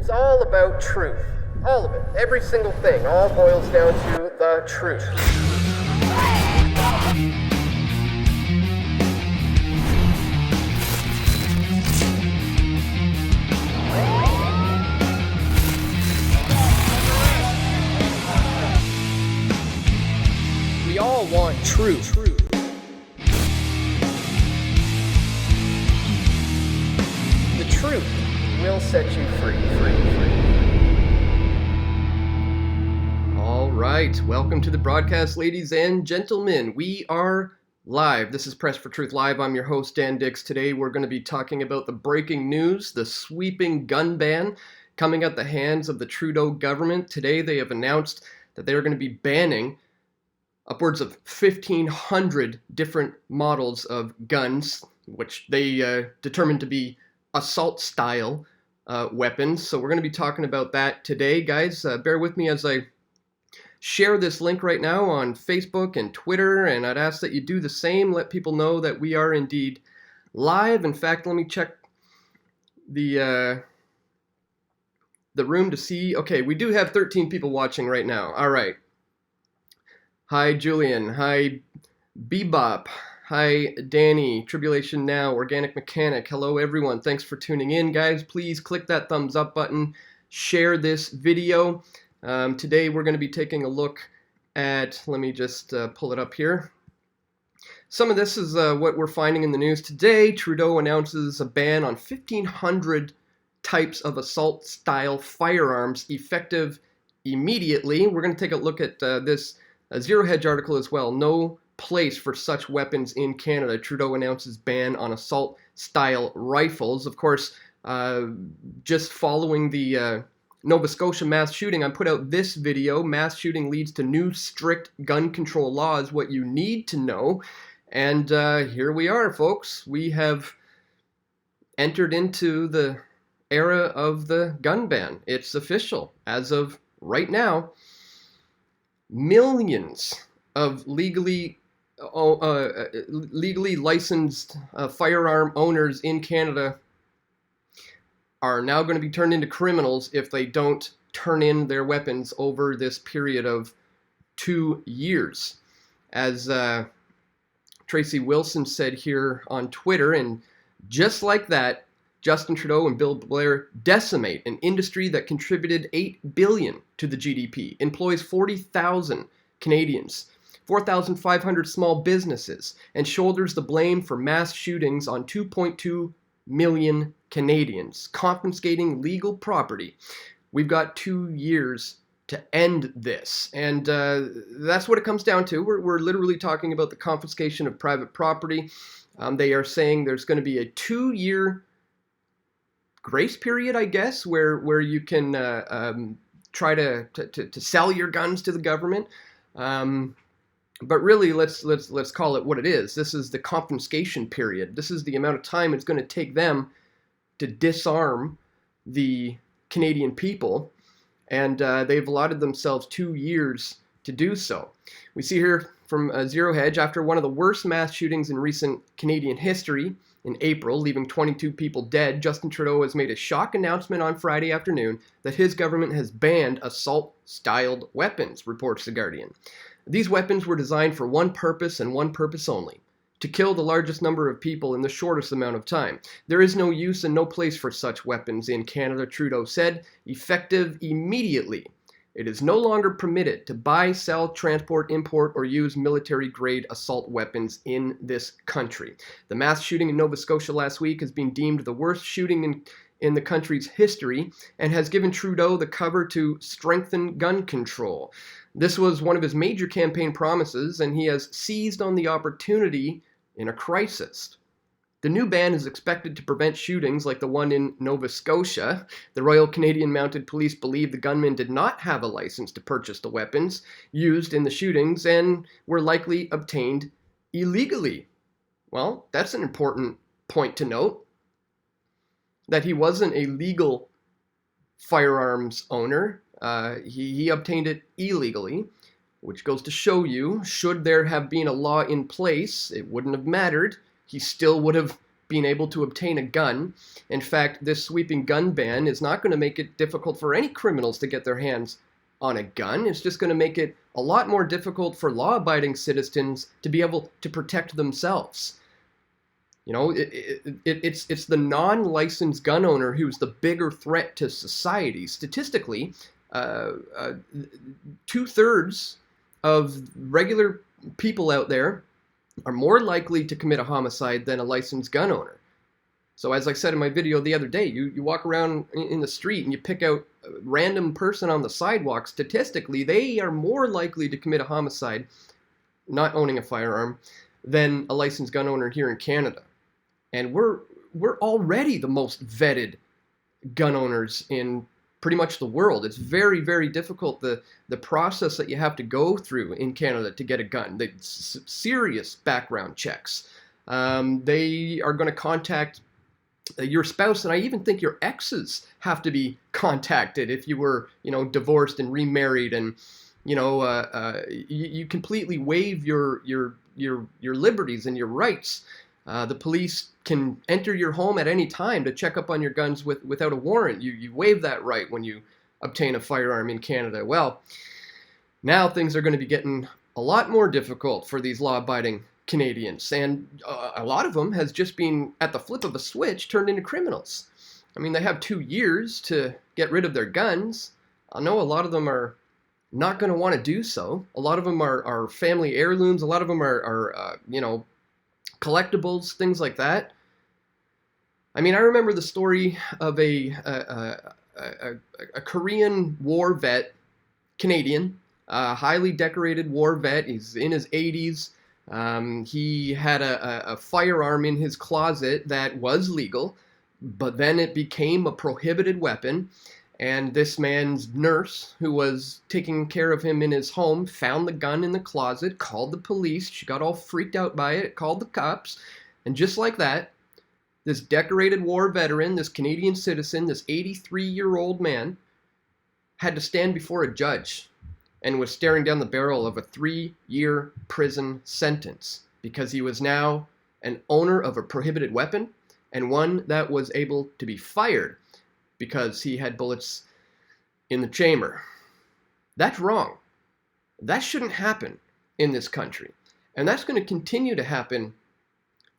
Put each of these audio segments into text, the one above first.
It's all about truth. All of it. Every single thing. All boils down to the truth. We all want truth. The truth will set you free. All right, welcome to the broadcast, ladies and gentlemen. We are live. This is Press for Truth Live. I'm your host, Dan Dix. Today we're going to be talking about the breaking news, the sweeping gun ban coming at the hands of the Trudeau government. Today they have announced that they are going to be banning upwards of 1,500 different models of guns, which they determined to be assault-style weapons. So we're going to be talking about that today, guys. Bear with me as I share this link right now on Facebook and Twitter, and I'd ask that you do the same. Let people know that we are indeed live. In fact, let me check the room to see. Okay, we do have 13 people watching right now. All right. Hi, Julian. Hi, Bebop. Hi, Danny. Tribulation Now. Organic Mechanic. Hello, everyone. Thanks for tuning in, guys. Please click that thumbs up button. Share this video. Today, we're going to be taking a look at, let me just pull it up here. Some of this is what we're finding in the news today. Trudeau announces a ban on 1,500 types of assault-style firearms effective immediately. We're going to take a look at this Zero Hedge article as well. No place for such weapons in Canada. Trudeau announces ban on assault-style rifles. Of course, just following the Nova Scotia mass shooting, I put out this video. Mass shooting leads to new strict gun control laws, what you need to know. And here we are, folks. We have entered into the era of the gun ban. It's official. As of right now, millions of legally licensed firearm owners in Canada are now going to be turned into criminals if they don't turn in their weapons over this period of 2 years. As Tracy Wilson said here on Twitter, and just like that, Justin Trudeau and Bill Blair decimate an industry that contributed $8 billion to the GDP, employs 40,000 Canadians, 4,500 small businesses, and shoulders the blame for mass shootings on 2.2 million Canadians, confiscating legal property. We've got 2 years to end this, and that's what it comes down to. We're literally talking about the confiscation of private property. They are saying there's going to be a 2-year grace period, I guess, where you can try to sell your guns to the government. But really, let's call it what it is. This is the confiscation period. This is the amount of time it's going to take them to disarm the Canadian people, and they've allotted themselves 2 years to do so. We see here from Zero Hedge, after one of the worst mass shootings in recent Canadian history in April, leaving 22 people dead, Justin Trudeau has made a shock announcement on Friday afternoon that his government has banned assault-styled weapons, reports The Guardian. These weapons were designed for one purpose and one purpose only: to kill the largest number of people in the shortest amount of time. There is no use and no place for such weapons in Canada, Trudeau said, effective immediately. It is no longer permitted to buy, sell, transport, import, or use military-grade assault weapons in this country. The mass shooting in Nova Scotia last week has been deemed the worst shooting in the country's history and has given Trudeau the cover to strengthen gun control. This was one of his major campaign promises, and he has seized on the opportunity in a crisis. The new ban is expected to prevent shootings like the one in Nova Scotia. The Royal Canadian Mounted Police believe the gunman did not have a license to purchase the weapons used in the shootings and were likely obtained illegally. Well, that's an important point to note, that he wasn't a legal firearms owner. He obtained it illegally, which goes to show you, should there have been a law in place, it wouldn't have mattered. He still would have being able to obtain a gun. In fact, this sweeping gun ban is not going to make it difficult for any criminals to get their hands on a gun. It's just going to make it a lot more difficult for law-abiding citizens to be able to protect themselves. You know, it's the non-licensed gun owner who's the bigger threat to society. Statistically, 2/3 of regular people out there are more likely to commit a homicide than a licensed gun owner. So as I said in my video the other day, you walk around in the street and you pick out a random person on the sidewalk, statistically, they are more likely to commit a homicide not owning a firearm than a licensed gun owner here in Canada. And we're already the most vetted gun owners in pretty much the world. It's very, very difficult, the process that you have to go through in Canada to get a gun. Serious background checks. They are going to contact your spouse, and I even think your exes have to be contacted if you were, divorced and remarried, and you completely waive your liberties and your rights. The police can enter your home at any time to check up on your guns without a warrant. You waive that right when you obtain a firearm in Canada. Well, now things are going to be getting a lot more difficult for these law-abiding Canadians, and a lot of them has just been, at the flip of a switch, turned into criminals. I mean, they have 2 years to get rid of their guns. I know a lot of them are not going to want to do so. A lot of them are family heirlooms. A lot of them are collectibles, things like that. I mean, I remember the story of a Korean war vet, Canadian, highly decorated war vet. He's in his 80s. He had a firearm in his closet that was legal, but then it became a prohibited weapon. And this man's nurse, who was taking care of him in his home, found the gun in the closet, called the police. She got all freaked out by it, called the cops. And just like that, this decorated war veteran, this Canadian citizen, this 83-year-old man, had to stand before a judge and was staring down the barrel of a 3-year prison sentence because he was now an owner of a prohibited weapon, and one that was able to be fired because he had bullets in the chamber. That's wrong. That shouldn't happen in this country. And that's going to continue to happen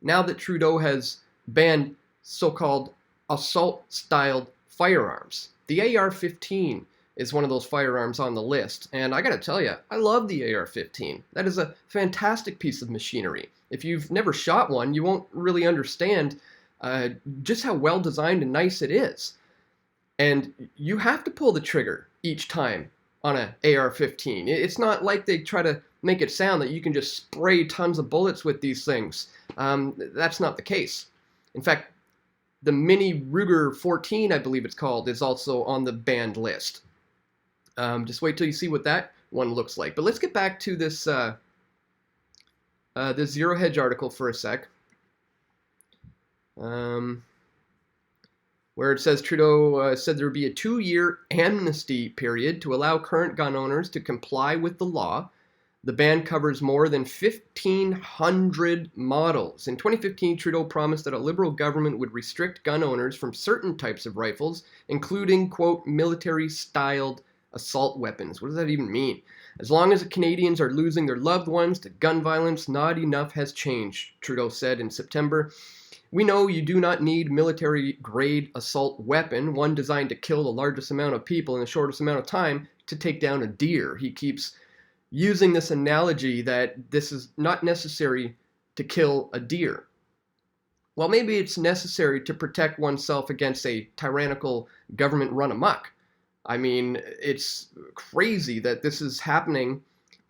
now that Trudeau has banned so-called assault-styled firearms. The AR-15 is one of those firearms on the list. And I got to tell you, I love the AR-15. That is a fantastic piece of machinery. If you've never shot one, you won't really understand just how well designed and nice it is. And you have to pull the trigger each time on an AR-15. It's not like they try to make it sound that you can just spray tons of bullets with these things. That's not the case. In fact, the Mini Ruger 14, I believe it's called, is also on the banned list. Just wait till you see what that one looks like. But let's get back to this this Zero Hedge article for a sec. Where it says Trudeau said there would be a 2-year amnesty period to allow current gun owners to comply with the law. The ban covers more than 1,500 models. In 2015, Trudeau promised that a Liberal government would restrict gun owners from certain types of rifles, including, quote, military-styled assault weapons. What does that even mean? As long as the Canadians are losing their loved ones to gun violence, not enough has changed, Trudeau said in September. We know you do not need military-grade assault weapon, one designed to kill the largest amount of people in the shortest amount of time, to take down a deer. He keeps using this analogy that this is not necessary to kill a deer. Well, maybe it's necessary to protect oneself against a tyrannical government run amok. I mean, it's crazy that this is happening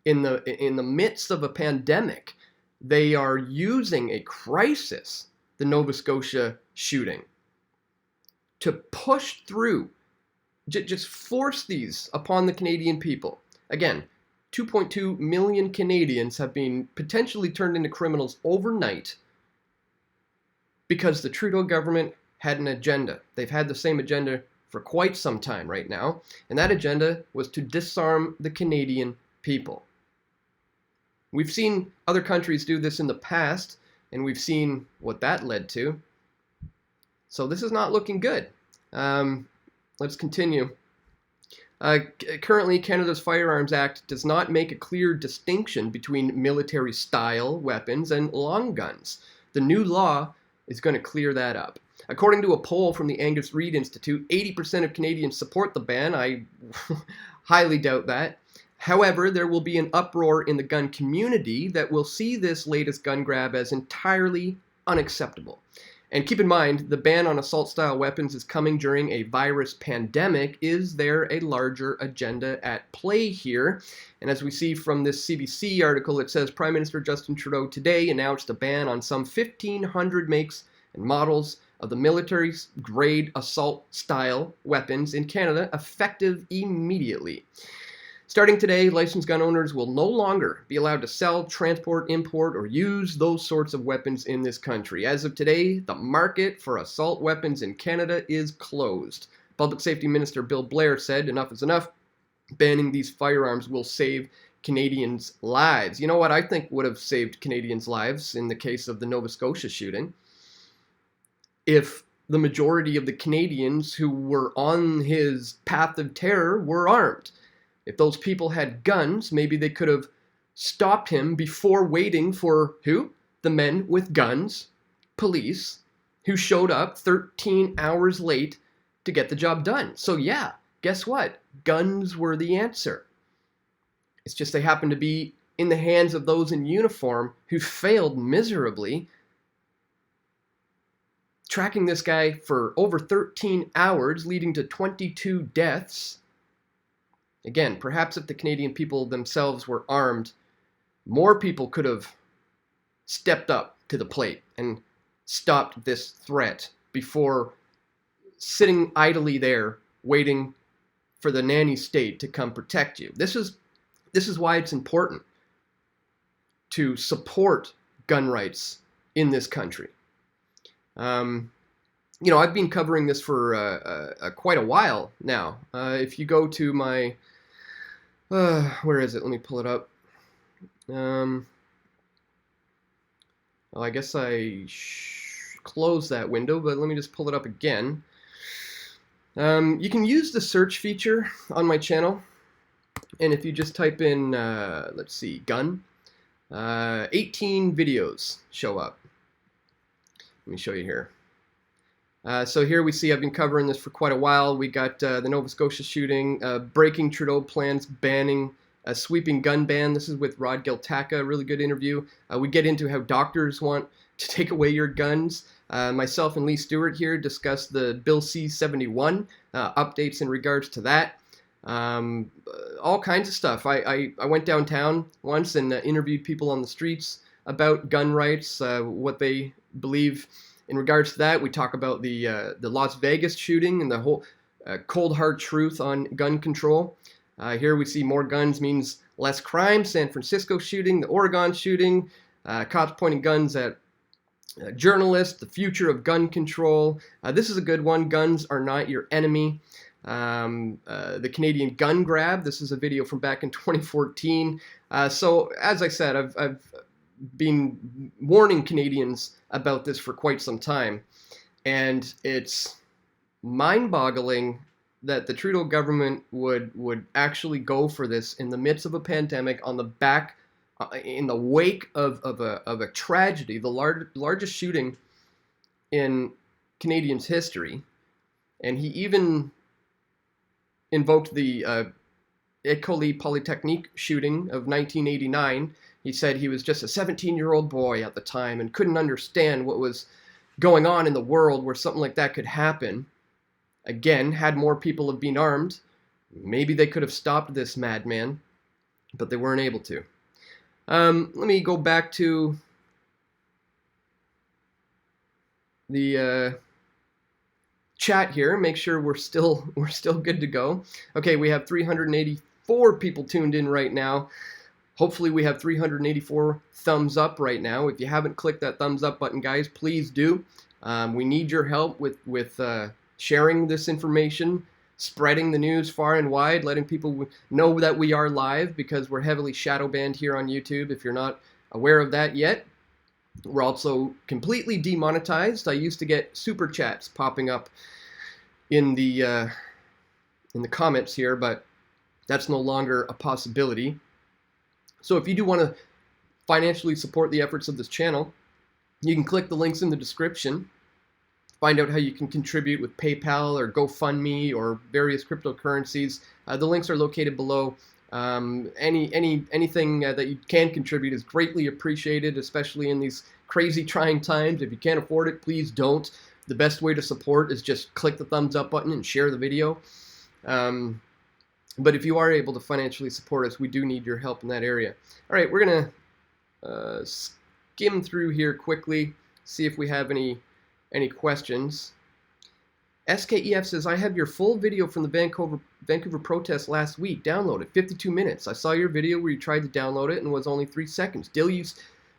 in the midst of a pandemic. They are using a crisis, the Nova Scotia shooting, to push through, just force these upon the Canadian people. Again, 2.2 million Canadians have been potentially turned into criminals overnight because the Trudeau government had an agenda. They've had the same agenda for quite some time right now, and that agenda was to disarm the Canadian people. We've seen other countries do this in the past, and we've seen what that led to. So this is not looking good. Let's continue. Currently, Canada's Firearms Act does not make a clear distinction between military-style weapons and long guns. The new law is going to clear that up. According to a poll from the Angus Reid Institute, 80% of Canadians support the ban. I highly doubt that. However, there will be an uproar in the gun community that will see this latest gun grab as entirely unacceptable. And keep in mind, the ban on assault-style weapons is coming during a virus pandemic. Is there a larger agenda at play here? And as we see from this CBC article, it says Prime Minister Justin Trudeau today announced a ban on some 1,500 makes and models of the military-grade assault-style weapons in Canada, effective immediately. Starting today, licensed gun owners will no longer be allowed to sell, transport, import, or use those sorts of weapons in this country. As of today, the market for assault weapons in Canada is closed. Public Safety Minister Bill Blair said, enough is enough. Banning these firearms will save Canadians' lives. You know what I think would have saved Canadians' lives in the case of the Nova Scotia shooting? If the majority of the Canadians who were on his path of terror were armed. If those people had guns, maybe they could have stopped him before waiting for who? The men with guns, police, who showed up 13 hours late to get the job done. So yeah, guess what? Guns were the answer. It's just they happened to be in the hands of those in uniform who failed miserably, tracking this guy for over 13 hours, leading to 22 deaths. Again, perhaps if the Canadian people themselves were armed, more people could have stepped up to the plate and stopped this threat before sitting idly there waiting for the nanny state to come protect you. This is why it's important to support gun rights in this country. You know, I've been covering this for quite a while now. If you go to my, where is it? Let me pull it up. Well, I guess I closed that window, but let me just pull it up again. You can use the search feature on my channel, and if you just type in, let's see, gun, 18 videos show up. Let me show you here. So here we see I've been covering this for quite a while. We got the Nova Scotia shooting, breaking Trudeau plans, banning a sweeping gun ban. This is with Rod Giltaca, really good interview. We get into how doctors want to take away your guns. Myself and Lee Stewart here discuss the Bill C-71, updates in regards to that. All kinds of stuff. I went downtown once and interviewed people on the streets about gun rights, what they believe in regards to that. We talk about the Las Vegas shooting and the whole cold hard truth on gun control. Here we see more guns means less crime. San Francisco shooting, the Oregon shooting, cops pointing guns at journalists, the future of gun control. This is a good one. Guns are not your enemy. The Canadian gun grab. This is a video from back in 2014. So as I said, I've been warning Canadians about this for quite some time, and it's mind-boggling that the Trudeau government would actually go for this in the midst of a pandemic, on the back, in the wake of a tragedy, the largest shooting in Canadians' history. And he even invoked the École Polytechnique shooting of 1989. He said he was just a 17-year-old boy at the time and couldn't understand what was going on in the world where something like that could happen. Again, had more people have been armed, maybe they could have stopped this madman, but they weren't able to. Let me go back to the chat here, make sure we're still good to go. Okay, we have 384 people tuned in right now. Hopefully we have 384 thumbs up right now. If you haven't clicked that thumbs up button, guys, please do. We need your help with sharing this information, spreading the news far and wide, letting people know that we are live, because we're heavily shadow banned here on YouTube, if you're not aware of that yet. We're also completely demonetized. I used to get super chats popping up in the comments here, but that's no longer a possibility. So if you do want to financially support the efforts of this channel, you can click the links in the description. Find out how you can contribute with PayPal or GoFundMe or various cryptocurrencies. The links are located below. Anything that you can contribute is greatly appreciated, especially in these crazy trying times. If you can't afford it, please don't. The best way to support is just click the thumbs up button and share the video. But if you are able to financially support us, we do need your help in that area. All right, we're gonna skim through here quickly, see if we have any questions. SKEF says, I have your full video from the Vancouver protest last week. Download it, 52 minutes. I saw your video where you tried to download it and it was only 3 seconds. Do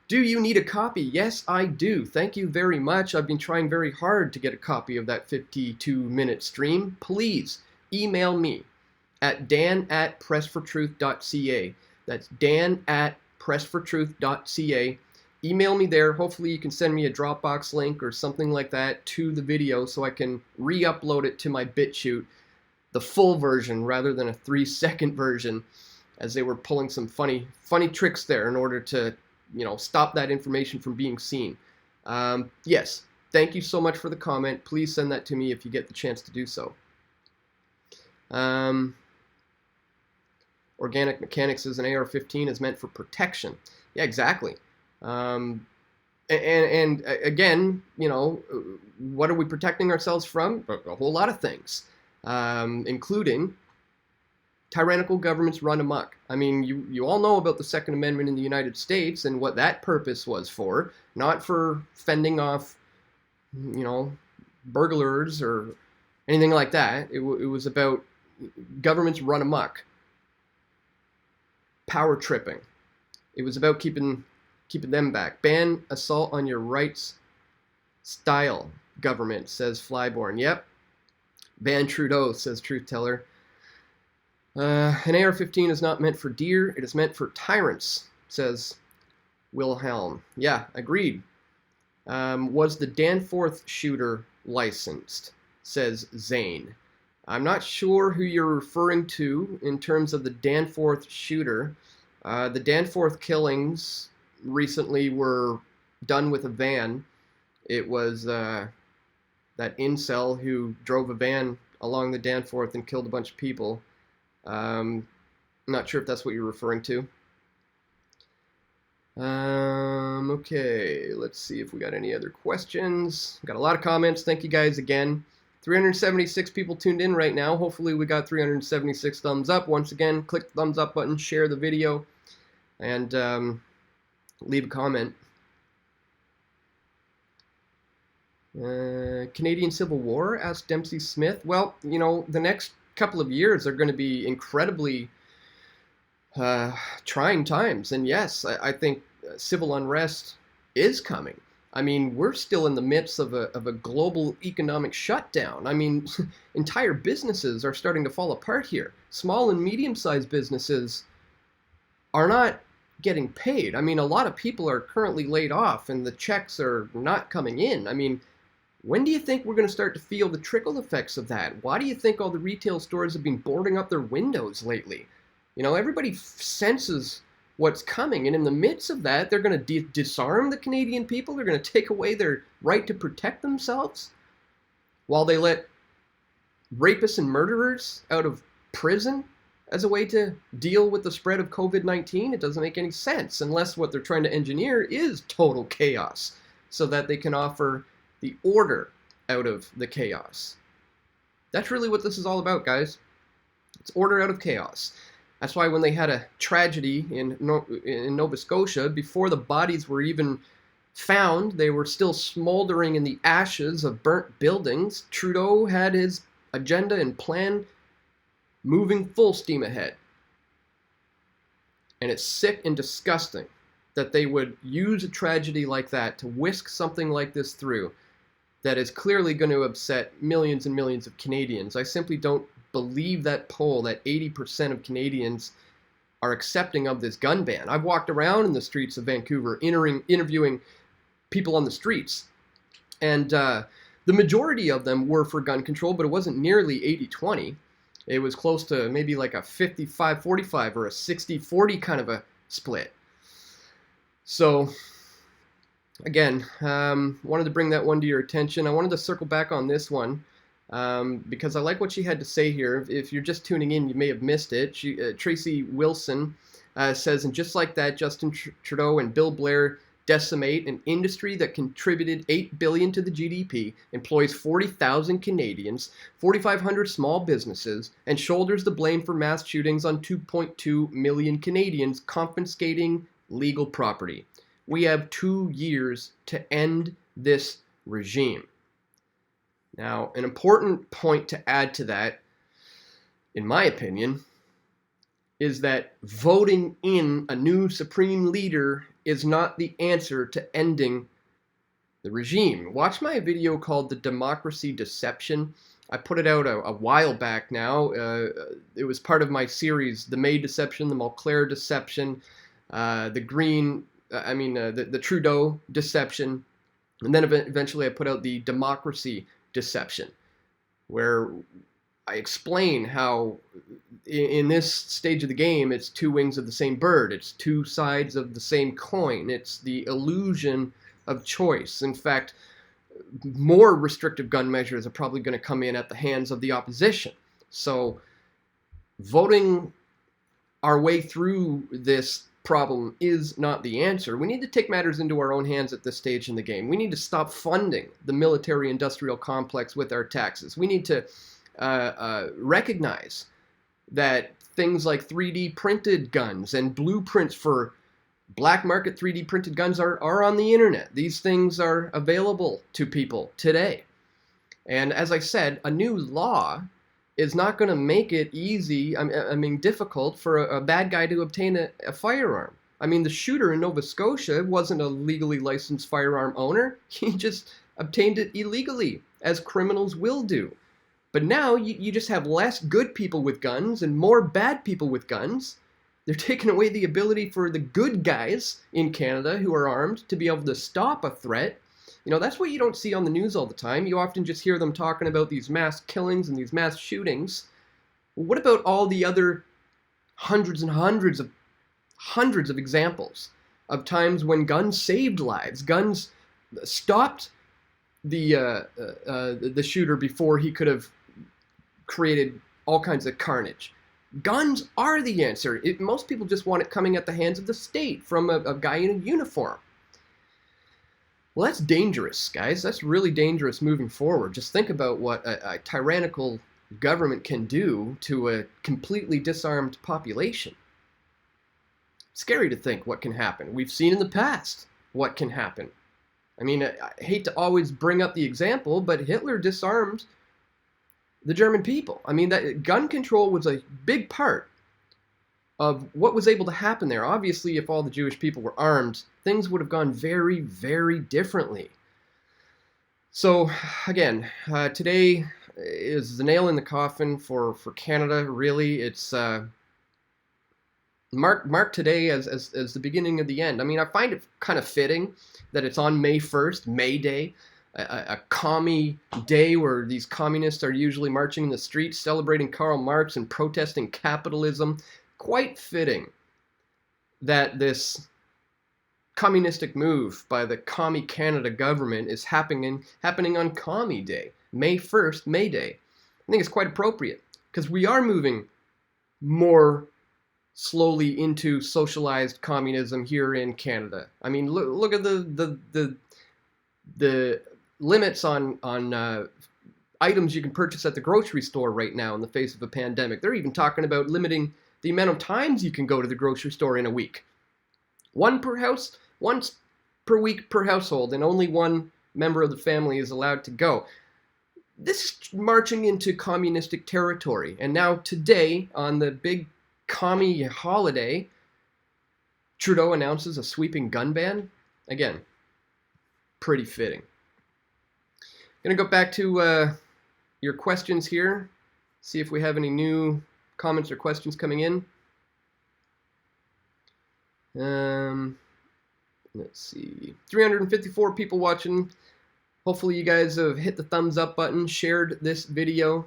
you need a copy? Yes, I do. Thank you very much. I've been trying very hard to get a copy of that 52-minute stream. Please email me at dan@pressfortruth.ca. That's dan@pressfortruth.ca. Email me there. Hopefully you can send me a Dropbox link or something like that to the video so I can re-upload it to my BitChute, the full version rather than a 3-second version, as they were pulling some funny tricks there in order to, stop that information from being seen. Yes, thank you so much for the comment. Please send that to me if you get the chance to do so. Organic Mechanics says an AR-15 is meant for protection. Yeah, exactly. And again, what are we protecting ourselves from? A whole lot of things, including tyrannical governments run amok. I mean, you all know about the Second Amendment in the United States and what that purpose was for, not for fending off, burglars or anything like that. It was about governments run amok. Power tripping. It was about keeping them back. Ban assault on your rights style government, says Flyborn. Yep. Ban Trudeau, says Truth Teller. An AR-15 is not meant for deer. It is meant for tyrants, says Wilhelm. Yeah, agreed. Was the Danforth shooter licensed, says Zane. I'm not sure who you're referring to in terms of the Danforth shooter. The Danforth killings recently were done with a van. It was that incel who drove a van along the Danforth and killed a bunch of people. I'm not sure if that's what you're referring to. Okay, let's see if we got any other questions. Got a lot of comments. Thank you guys again. 376 people tuned in right now. Hopefully we got 376 thumbs up. Once again, click the thumbs up button, share the video, and leave a comment. Canadian Civil War, asked Dempsey Smith. Well, the next couple of years are going to be incredibly trying times. And yes, I think civil unrest is coming. I mean, we're still in the midst of a global economic shutdown. I mean, entire businesses are starting to fall apart here. Small and medium-sized businesses are not getting paid. I mean, a lot of people are currently laid off and the checks are not coming in. I mean, when do you think we're going to start to feel the trickle effects of that? Why do you think all the retail stores have been boarding up their windows lately? Everybody senses what's coming, and in the midst of that, they're going to disarm the Canadian people. They're going to take away their right to protect themselves while they let rapists and murderers out of prison as a way to deal with the spread of COVID-19. It doesn't make any sense unless what they're trying to engineer is total chaos so that they can offer the order out of the chaos. That's really what this is all about, guys. It's order out of chaos. That's why when they had a tragedy in Nova Scotia, before the bodies were even found, they were still smoldering in the ashes of burnt buildings. Trudeau had his agenda and plan moving full steam ahead. And it's sick and disgusting that they would use a tragedy like that to whisk something like this through that is clearly going to upset millions and millions of Canadians. I simply don't believe that poll that 80% of Canadians are accepting of this gun ban. I've walked around in the streets of Vancouver interviewing people on the streets. And the majority of them were for gun control, but it wasn't nearly 80-20. It was close to maybe like a 55-45 or a 60-40 kind of a split. So again, wanted to bring that one to your attention. I wanted to circle back on this one because I like what she had to say here. If you're just tuning in, you may have missed it. Tracy Wilson says, and just like that, Justin Trudeau and Bill Blair decimate an industry that contributed $8 billion to the GDP, employs 40,000 Canadians, 4,500 small businesses, and shoulders the blame for mass shootings on 2.2 million Canadians, confiscating legal property. We have 2 years to end this regime. Now, an important point to add to that, in my opinion, is that voting in a new supreme leader is not the answer to ending the regime. Watch my video called The Democracy Deception. I put it out a while back now. It was part of my series, The May Deception, The Mulclair Deception, the Trudeau Deception, and then eventually I put out The Democracy Deception, where I explain how in this stage of the game, it's two wings of the same bird. It's two sides of the same coin. It's the illusion of choice. In fact, more restrictive gun measures are probably going to come in at the hands of the opposition. So voting our way through this problem is not the answer. We need to take matters into our own hands at this stage in the game. We need to stop funding the military-industrial complex with our taxes. We need to recognize that things like 3D printed guns and blueprints for black market 3D printed guns are on the internet. These things are available to people today. And as I said, a new law is not going to make it easy, difficult for a bad guy to obtain a firearm. I mean, the shooter in Nova Scotia wasn't a legally licensed firearm owner. He just obtained it illegally, as criminals will do. But now you just have less good people with guns and more bad people with guns. They're taking away the ability for the good guys in Canada who are armed to be able to stop a threat. You know, that's what you don't see on the news all the time. You often just hear them talking about these mass killings and these mass shootings. Well, what about all the other hundreds and hundreds of examples of times when guns saved lives? Guns stopped the shooter before he could have created all kinds of carnage. Guns are the answer. Most people just want it coming at the hands of the state from a guy in a uniform. Well, that's dangerous, guys. That's really dangerous moving forward. Just think about what a tyrannical government can do to a completely disarmed population. Scary to think what can happen. We've seen in the past what can happen. I mean, I hate to always bring up the example, but Hitler disarmed the German people. I mean, that gun control was a big part of what was able to happen there. Obviously, if all the Jewish people were armed, things would have gone very, very differently. So, again, today is the nail in the coffin for Canada, really. It's mark today as the beginning of the end. I mean, I find it kind of fitting that it's on May 1st, May Day, a commie day where these communists are usually marching in the streets, celebrating Karl Marx and protesting capitalism. Quite fitting that this communistic move by the Commie Canada government is happening on Commie Day, May 1st, May Day. I think it's quite appropriate because we are moving more slowly into socialized communism here in Canada. I mean, look at the limits on items you can purchase at the grocery store right now in the face of a pandemic. They're even talking about limiting the amount of times you can go to the grocery store in a week. Once per week per household, and only one member of the family is allowed to go. This is marching into communistic territory. And now today, on the big commie holiday, Trudeau announces a sweeping gun ban. Again, pretty fitting. Gonna go back to your questions here, see if we have any new comments or questions coming in. Let's see, 354 people watching. Hopefully you guys have hit the thumbs up button, shared this video.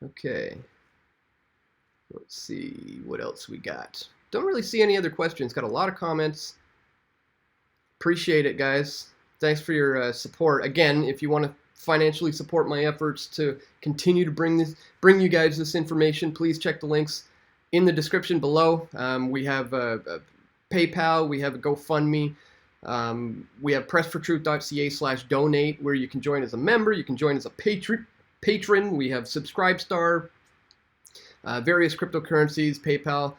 Okay. Let's see what else we got. Don't really see any other questions. Got a lot of comments. Appreciate it, guys. Thanks for your support. Again, if you want to financially support my efforts to continue to bring you guys this information, please check the links in the description below. We have a PayPal, we have a GoFundMe, we have pressfortruth.ca/donate, where you can join as a member, you can join as a patron. We have Subscribestar, various cryptocurrencies, PayPal.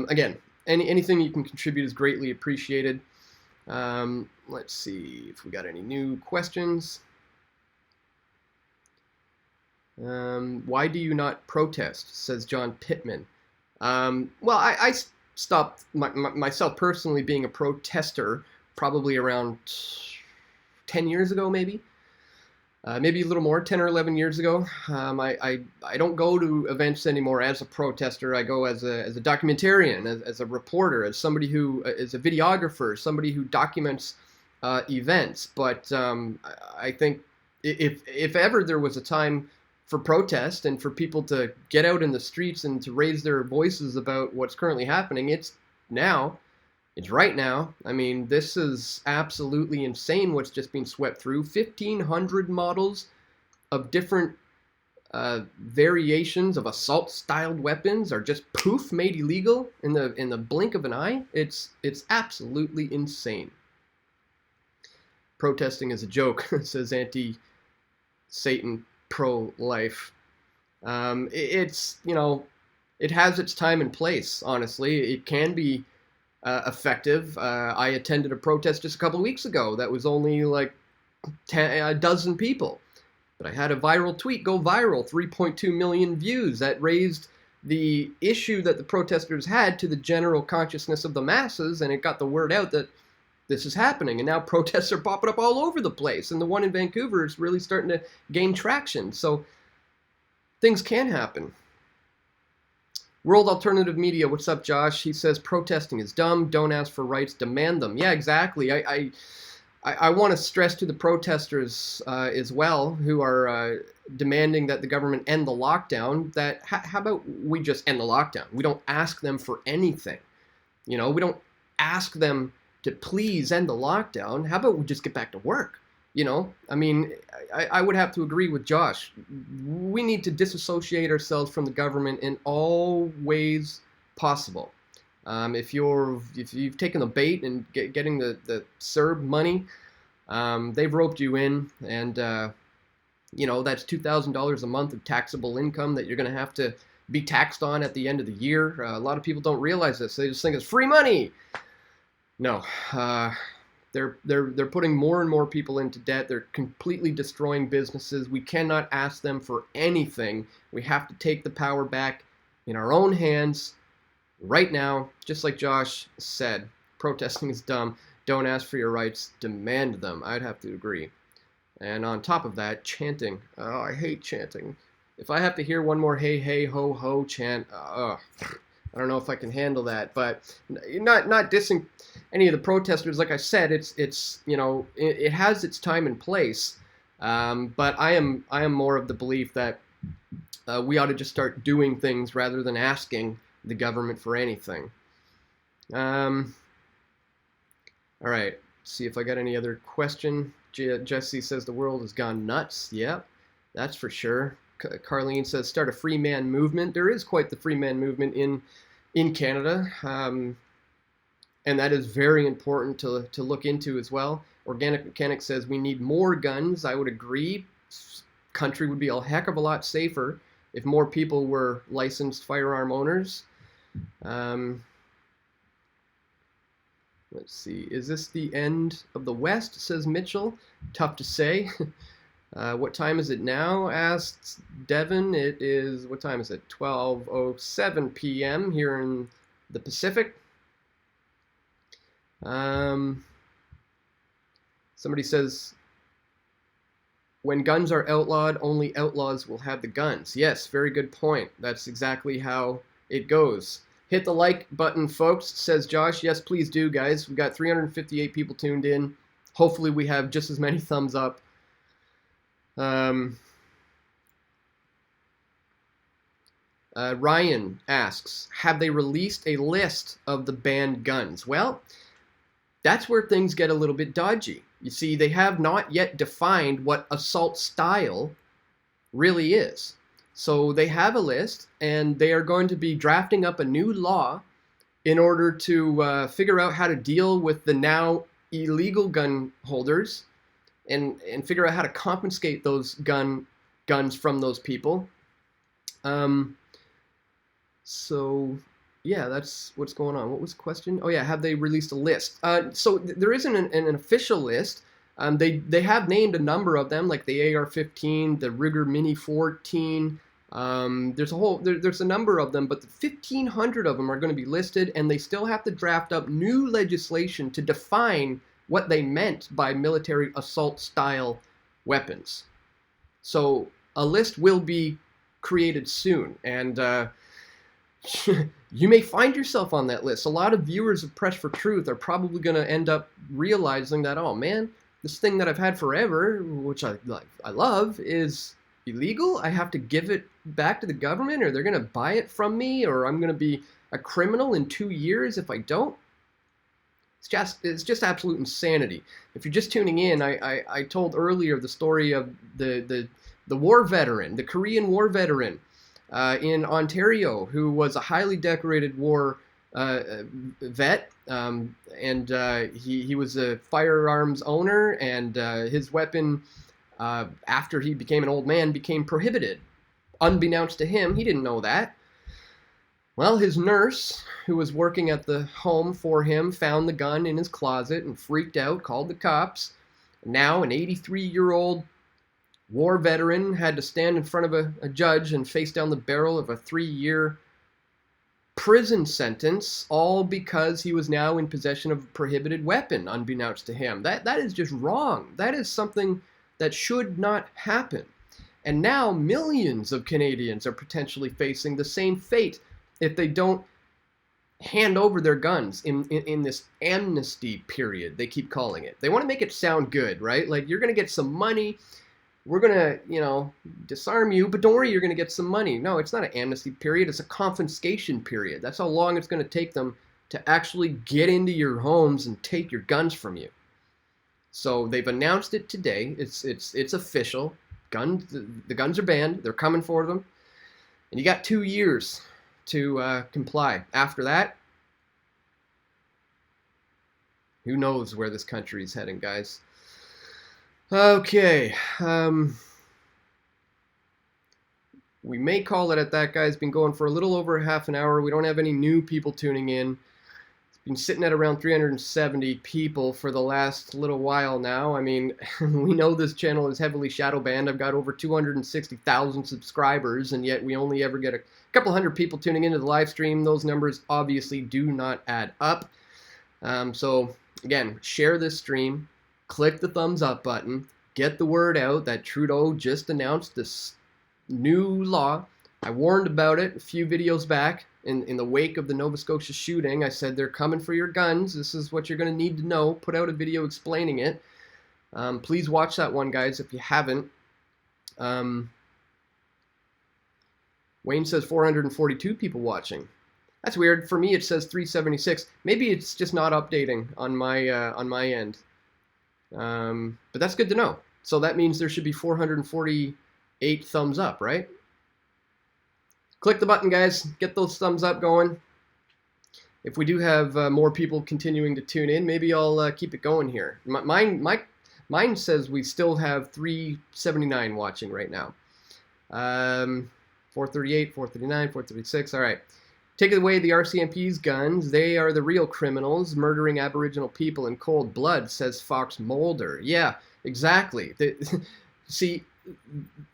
Again, anything you can contribute is greatly appreciated. Let's see if we got any new questions. Why do you not protest? Says John Pittman. Well, I stopped myself personally being a protester probably around 10 years ago, maybe. Maybe a little more, 10 or 11 years ago. I don't go to events anymore as a protester. I go as a documentarian, as a reporter, as somebody who is a videographer, somebody who documents events. But I think if ever there was a time for protest and for people to get out in the streets and to raise their voices about what's currently happening, it's now. It's right now. I mean, this is absolutely insane what's just been swept through. 1,500 models of different variations of assault-styled weapons are just poof made illegal in the blink of an eye. It's absolutely insane. Protesting is a joke, says anti-Satan pro-life. It's, you know, it has its time and place. Honestly, it can be effective. I attended a protest just a couple of weeks ago that was only like a dozen people, but I had a viral tweet go viral, 3.2 million views. That raised the issue that the protesters had to the general consciousness of the masses, and it got the word out that this is happening. And now protests are popping up all over the place, and the one in Vancouver is really starting to gain traction. So things can happen. World Alternative Media, what's up, Josh? He says protesting is dumb. Don't ask for rights, demand them. Yeah, exactly. I want to stress to the protesters as well, who are demanding that the government end the lockdown, that how about we just end the lockdown? We don't ask them for anything. You know, we don't ask them to please end the lockdown. How about we just get back to work? You know, I mean, I would have to agree with Josh. We need to disassociate ourselves from the government in all ways possible. If you've taken the bait and getting the CERB money, they've roped you in, and you know, that's $2,000 a month of taxable income that you're going to have to be taxed on at the end of the year. A lot of people don't realize this. They just think it's free money. No. They're putting more and more people into debt. They're completely destroying businesses. We cannot ask them for anything. We have to take the power back in our own hands right now. Just like Josh said, protesting is dumb. Don't ask for your rights, demand them. I'd have to agree. And on top of that, chanting. Oh, I hate chanting. If I have to hear one more hey, hey, ho, ho chant, I don't know if I can handle that. But not dissing any of the protesters. Like I said, it's you know, it has its time and place. But I am more of the belief that we ought to just start doing things rather than asking the government for anything. All right, see if I got any other question. Jesse says the world has gone nuts. Yep, that's for sure. Carlene says start a free man movement. There is quite the free man movement in Canada, and that is very important to look into as well. Organic Mechanic says we need more guns. I would agree. Country would be a heck of a lot safer if more people were licensed firearm owners. Let's see. Is this the end of the West? Says Mitchell. Tough to say. What time is it now? Asked Devin. It is, what time is it? 12:07 p.m. here in the Pacific. Somebody says, when guns are outlawed, only outlaws will have the guns. Yes, very good point. That's exactly how it goes. Hit the like button, folks, says Josh. Yes, please do, guys. We got 358 people tuned in. Hopefully we have just as many thumbs up. Ryan asks, have they released a list of the banned guns? Well, that's where things get a little bit dodgy. You see, they have not yet defined what assault style really is. So they have a list, and they are going to be drafting up a new law in order to figure out how to deal with the now illegal gun holders and figure out how to confiscate those guns from those people. So yeah, that's what's going on. What was the question? Oh yeah, have they released a list? So there isn't an official list. They have named a number of them, like the AR-15, the Ruger Mini 14. There's a number of them, but 1,500 of them are going to be listed, and they still have to draft up new legislation to define what they meant by military assault style weapons. So a list will be created soon, and you may find yourself on that list. A lot of viewers of Press for Truth are probably going to end up realizing that, oh man, this thing that I've had forever, which I love, is illegal. I have to give it back to the government, or they're going to buy it from me, or I'm going to be a criminal in 2 years if I don't. It's just absolute insanity. If you're just tuning in, I told earlier the story of the war veteran, the Korean war veteran, in Ontario, who was a highly decorated war vet, and he was a firearms owner, and his weapon, after he became an old man, became prohibited. Unbeknownst to him, he didn't know that. Well, his nurse, who was working at the home for him, found the gun in his closet and freaked out, called the cops. Now an 83-year-old war veteran had to stand in front of a judge and face down the barrel of a 3-year prison sentence, all because he was now in possession of a prohibited weapon, unbeknownst to him. That is just wrong. That is something that should not happen. And now millions of Canadians are potentially facing the same fate if they don't hand over their guns in this amnesty period, they keep calling it. They want to make it sound good, right? Like, you're going to get some money. We're going to, disarm you, but don't worry, you're going to get some money. No, it's not an amnesty period. It's a confiscation period. That's how long it's going to take them to actually get into your homes and take your guns from you. So they've announced it today. It's official. The guns are banned. They're coming for them. And you got 2 years to comply. After that, who knows where this country is heading, guys. Okay, we may call it at that, guys. Been going for a little over half an hour. We don't have any new people tuning in. It's been sitting at around 370 people for the last little while now. I mean, we know this channel is heavily shadow banned. I've got over 260,000 subscribers, and yet we only ever get a couple hundred people tuning into the live stream. Those numbers obviously do not add up. So again, share this stream. Click the thumbs up button. Get the word out that Trudeau just announced this new law. I warned about it a few videos back in the wake of the Nova Scotia shooting. I said they're coming for your guns. This is what you're going to need to know. Put out a video explaining it. Please watch that one, guys, if you haven't. Wayne says 442 people watching. That's weird. For me, it says 376. Maybe it's just not updating on my end. But that's good to know. So that means there should be 448 thumbs up, right? Click the button, guys. Get those thumbs up going. If we do have more people continuing to tune in, maybe I'll keep it going here. Mine says we still have 379 watching right now. 438, 439, 436. All right. Take away the RCMP's guns. They are the real criminals, murdering Aboriginal people in cold blood, says Fox Mulder. Yeah, exactly. See,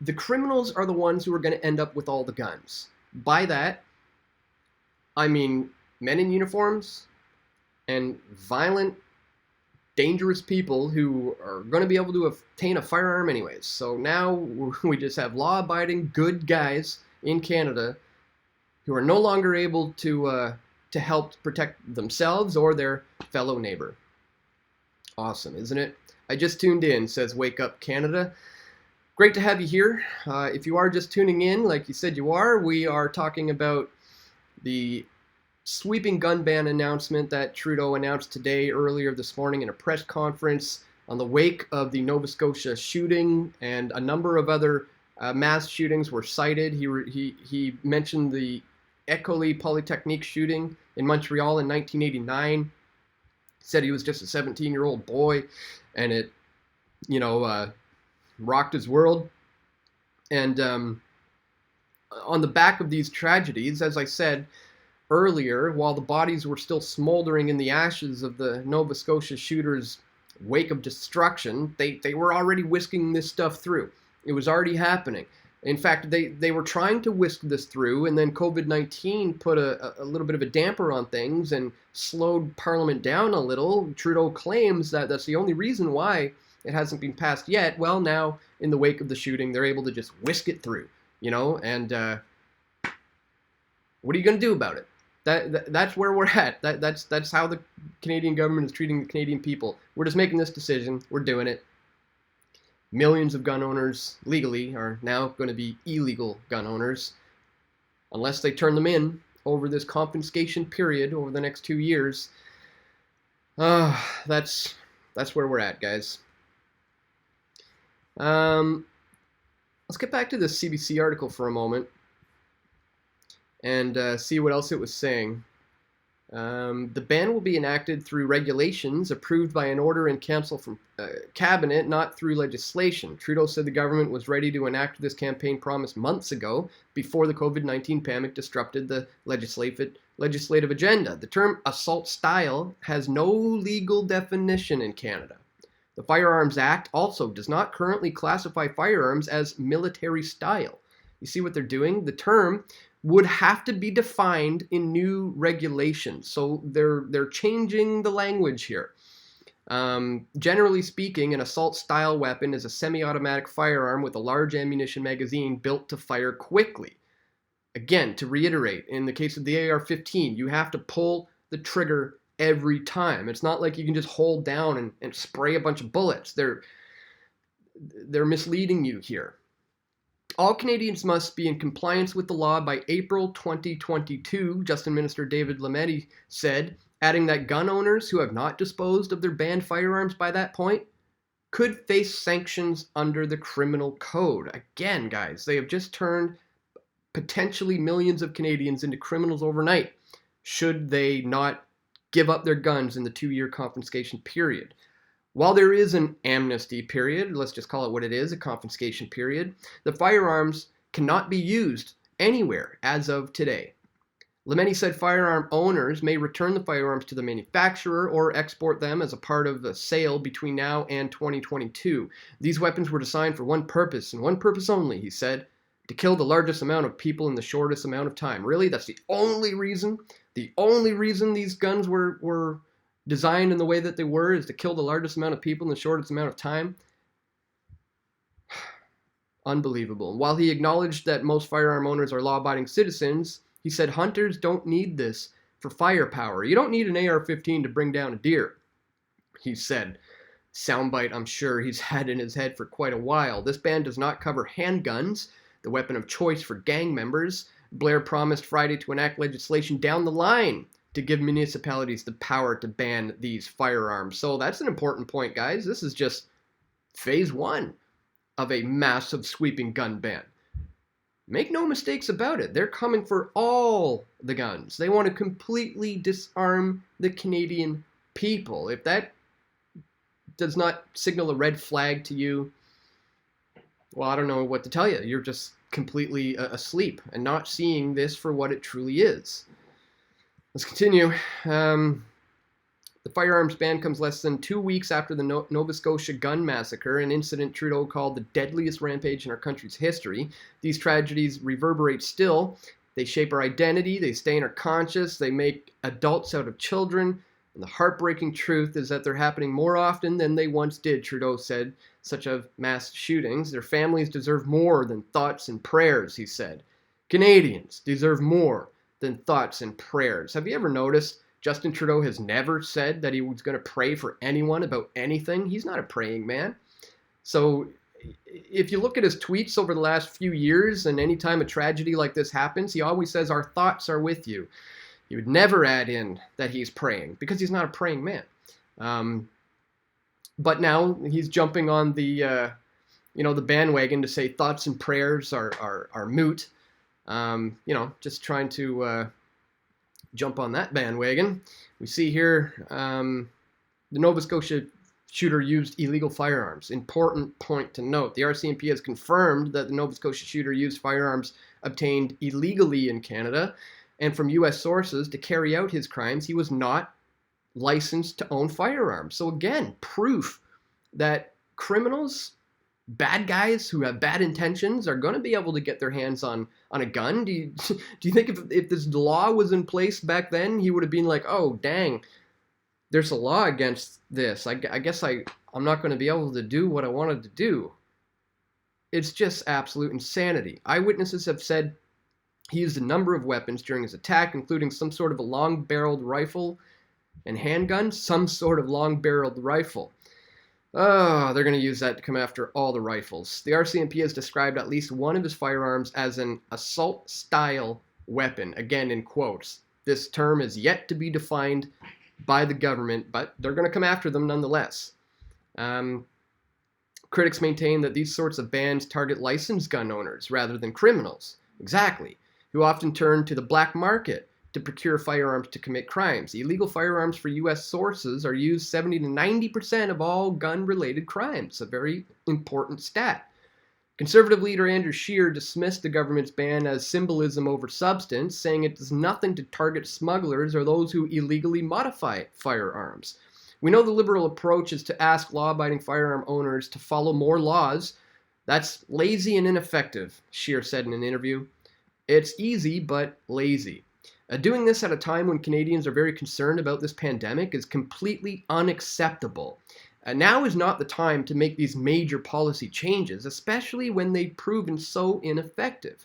the criminals are the ones who are going to end up with all the guns. By that, I mean men in uniforms and violent dangerous people who are going to be able to obtain a firearm anyways. So now we just have law-abiding, good guys in Canada who are no longer able to help protect themselves or their fellow neighbor. Awesome, isn't it? I just tuned in, says Wake Up Canada. Great to have you here. If you are just tuning in, like you said you are, we are talking about the sweeping gun ban announcement that Trudeau announced today, earlier this morning in a press conference on the wake of the Nova Scotia shooting, and a number of other mass shootings were cited. He mentioned the École Polytechnique shooting in Montreal in 1989. Said he was just a 17-year-old boy, and it, rocked his world. And on the back of these tragedies, as I said earlier, while the bodies were still smoldering in the ashes of the Nova Scotia shooters' wake of destruction, they were already whisking this stuff through. It was already happening. In fact, they were trying to whisk this through, and then COVID-19 put a little bit of a damper on things and slowed Parliament down a little. Trudeau claims that that's the only reason why it hasn't been passed yet. Well, now, in the wake of the shooting, they're able to just whisk it through, and what are you going to do about it? That's where we're at. That's how the Canadian government is treating the Canadian people. We're just making this decision. We're doing it. Millions of gun owners legally are now going to be illegal gun owners unless they turn them in over this confiscation period over the next 2 years. That's where we're at, guys. Let's get back to this CBC article for a moment and see what else it was saying. The ban will be enacted through regulations approved by an order in council from cabinet, not through legislation. Trudeau said the government was ready to enact this campaign promise months ago, before the COVID-19 pandemic disrupted the legislative agenda. The term assault style has no legal definition in Canada. The Firearms Act also does not currently classify firearms as military style. You see what they're doing? The term would have to be defined in new regulations. So they're changing the language here. Generally speaking, an assault-style weapon is a semi-automatic firearm with a large ammunition magazine built to fire quickly. Again, to reiterate, in the case of the AR-15, you have to pull the trigger every time. It's not like you can just hold down and spray a bunch of bullets. They're misleading you here. All Canadians must be in compliance with the law by April 2022, Justice Minister David Lametti said, adding that gun owners who have not disposed of their banned firearms by that point could face sanctions under the criminal code. Again, guys, they have just turned potentially millions of Canadians into criminals overnight, should they not give up their guns in the 2-year confiscation period. While there is an amnesty period, let's just call it what it is, a confiscation period, the firearms cannot be used anywhere as of today. Lametti said firearm owners may return the firearms to the manufacturer or export them as a part of the sale between now and 2022. These weapons were designed for one purpose, and one purpose only, he said, to kill the largest amount of people in the shortest amount of time. Really? That's the only reason? The only reason these guns were designed in the way that they were is to kill the largest amount of people in the shortest amount of time? Unbelievable. While he acknowledged that most firearm owners are law-abiding citizens, he said hunters don't need this for firepower. You don't need an AR-15 to bring down a deer, he said. Soundbite I'm sure he's had in his head for quite a while. This ban does not cover handguns, the weapon of choice for gang members. Blair promised Friday to enact legislation down the line to give municipalities the power to ban these firearms. So that's an important point, guys. This is just phase 1 of a massive sweeping gun ban. Make no mistakes about it. They're coming for all the guns. They want to completely disarm the Canadian people. If that does not signal a red flag to you, well, I don't know what to tell you. You're just completely asleep and not seeing this for what it truly is. Let's continue. The firearms ban comes less than 2 weeks after the Nova Scotia gun massacre, an incident Trudeau called the deadliest rampage in our country's history. These tragedies reverberate still. They shape our identity. They stay in our conscience. They make adults out of children. And the heartbreaking truth is that they're happening more often than they once did, Trudeau said, such as mass shootings. Their families deserve more than thoughts and prayers, he said. Canadians deserve more than thoughts and prayers. Have you ever noticed Justin Trudeau has never said that he was going to pray for anyone about anything? He's not a praying man. So if you look at his tweets over the last few years, and anytime a tragedy like this happens, he always says, "Our thoughts are with you." He would never add in that he's praying, because he's not a praying man. But now he's jumping on the the bandwagon to say thoughts and prayers are moot. Just trying to jump on that bandwagon. We see here the Nova Scotia shooter used illegal firearms. Important point to note. The RCMP has confirmed that the Nova Scotia shooter used firearms obtained illegally in Canada and from U.S. sources to carry out his crimes. He was not licensed to own firearms. So again, proof that criminals, bad guys who have bad intentions, are going to be able to get their hands on a gun. Do you think if this law was in place back then, he would have been like, oh, dang, there's a law against this. I guess I'm not going to be able to do what I wanted to do. It's just absolute insanity. Eyewitnesses have said he used a number of weapons during his attack, including some sort of a long-barreled rifle and handgun, some sort of long-barreled rifle. Oh, they're going to use that to come after all the rifles. The RCMP has described at least one of his firearms as an assault-style weapon, again in quotes. This term is yet to be defined by the government, but they're going to come after them nonetheless. Critics maintain that these sorts of bans target licensed gun owners rather than criminals. Exactly. Who often turn to the black market to procure firearms to commit crimes. Illegal firearms for U.S. sources are used 70 to 90% of all gun-related crimes. A very important stat. Conservative leader Andrew Scheer dismissed the government's ban as symbolism over substance, saying it does nothing to target smugglers or those who illegally modify firearms. We know the liberal approach is to ask law-abiding firearm owners to follow more laws. That's lazy and ineffective, Scheer said in an interview. It's easy, but lazy. Doing this at a time when Canadians are very concerned about this pandemic is completely unacceptable. Now is not the time to make these major policy changes, especially when they've proven so ineffective.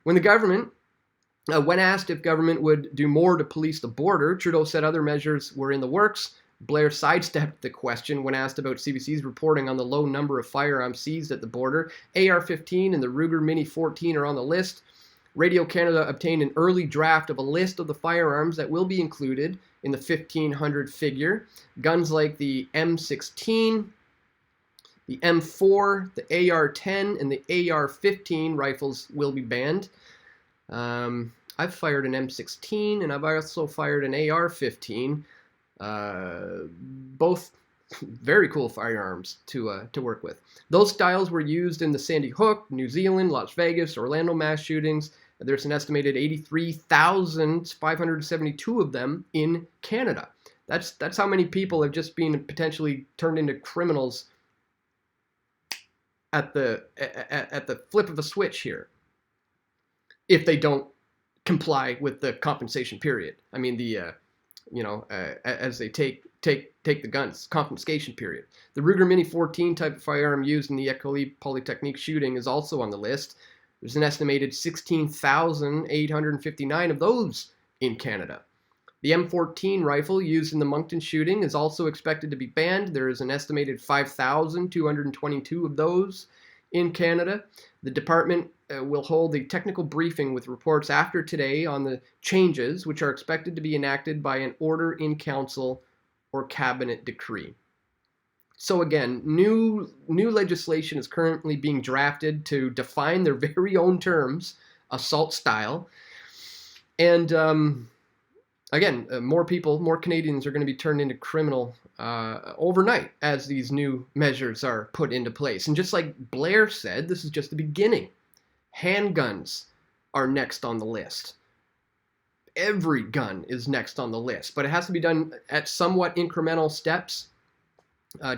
When asked if government would do more to police the border, Trudeau said other measures were in the works. Blair sidestepped the question when asked about CBC's reporting on the low number of firearms seized at the border. AR-15 and the Ruger Mini 14 are on the list. Radio Canada obtained an early draft of a list of the firearms that will be included in the 1,500 figure. Guns like the M16, the M4, the AR-10, and the AR-15 rifles will be banned. I've fired an M16, and I've also fired an AR-15. Both very cool firearms to work with. Those styles were used in the Sandy Hook, New Zealand, Las Vegas, Orlando mass shootings. There's an estimated 83,572 of them in Canada. That's how many people have just been potentially turned into criminals at the flip of a switch here, if they don't comply with the compensation period. I mean as they take the guns, confiscation period. The Ruger Mini 14 type of firearm used in the École Polytechnique shooting is also on the list. There's an estimated 16,859 of those in Canada. The M14 rifle used in the Moncton shooting is also expected to be banned. There is an estimated 5,222 of those in Canada. The department will hold a technical briefing with reports after today on the changes, which are expected to be enacted by an order in council or cabinet decree. So again, new legislation is currently being drafted to define their very own terms, assault style. And again, more Canadians are going to be turned into criminal overnight as these new measures are put into place. And just like Blair said, this is just the beginning. Handguns are next on the list. Every gun is next on the list, but it has to be done at somewhat incremental steps.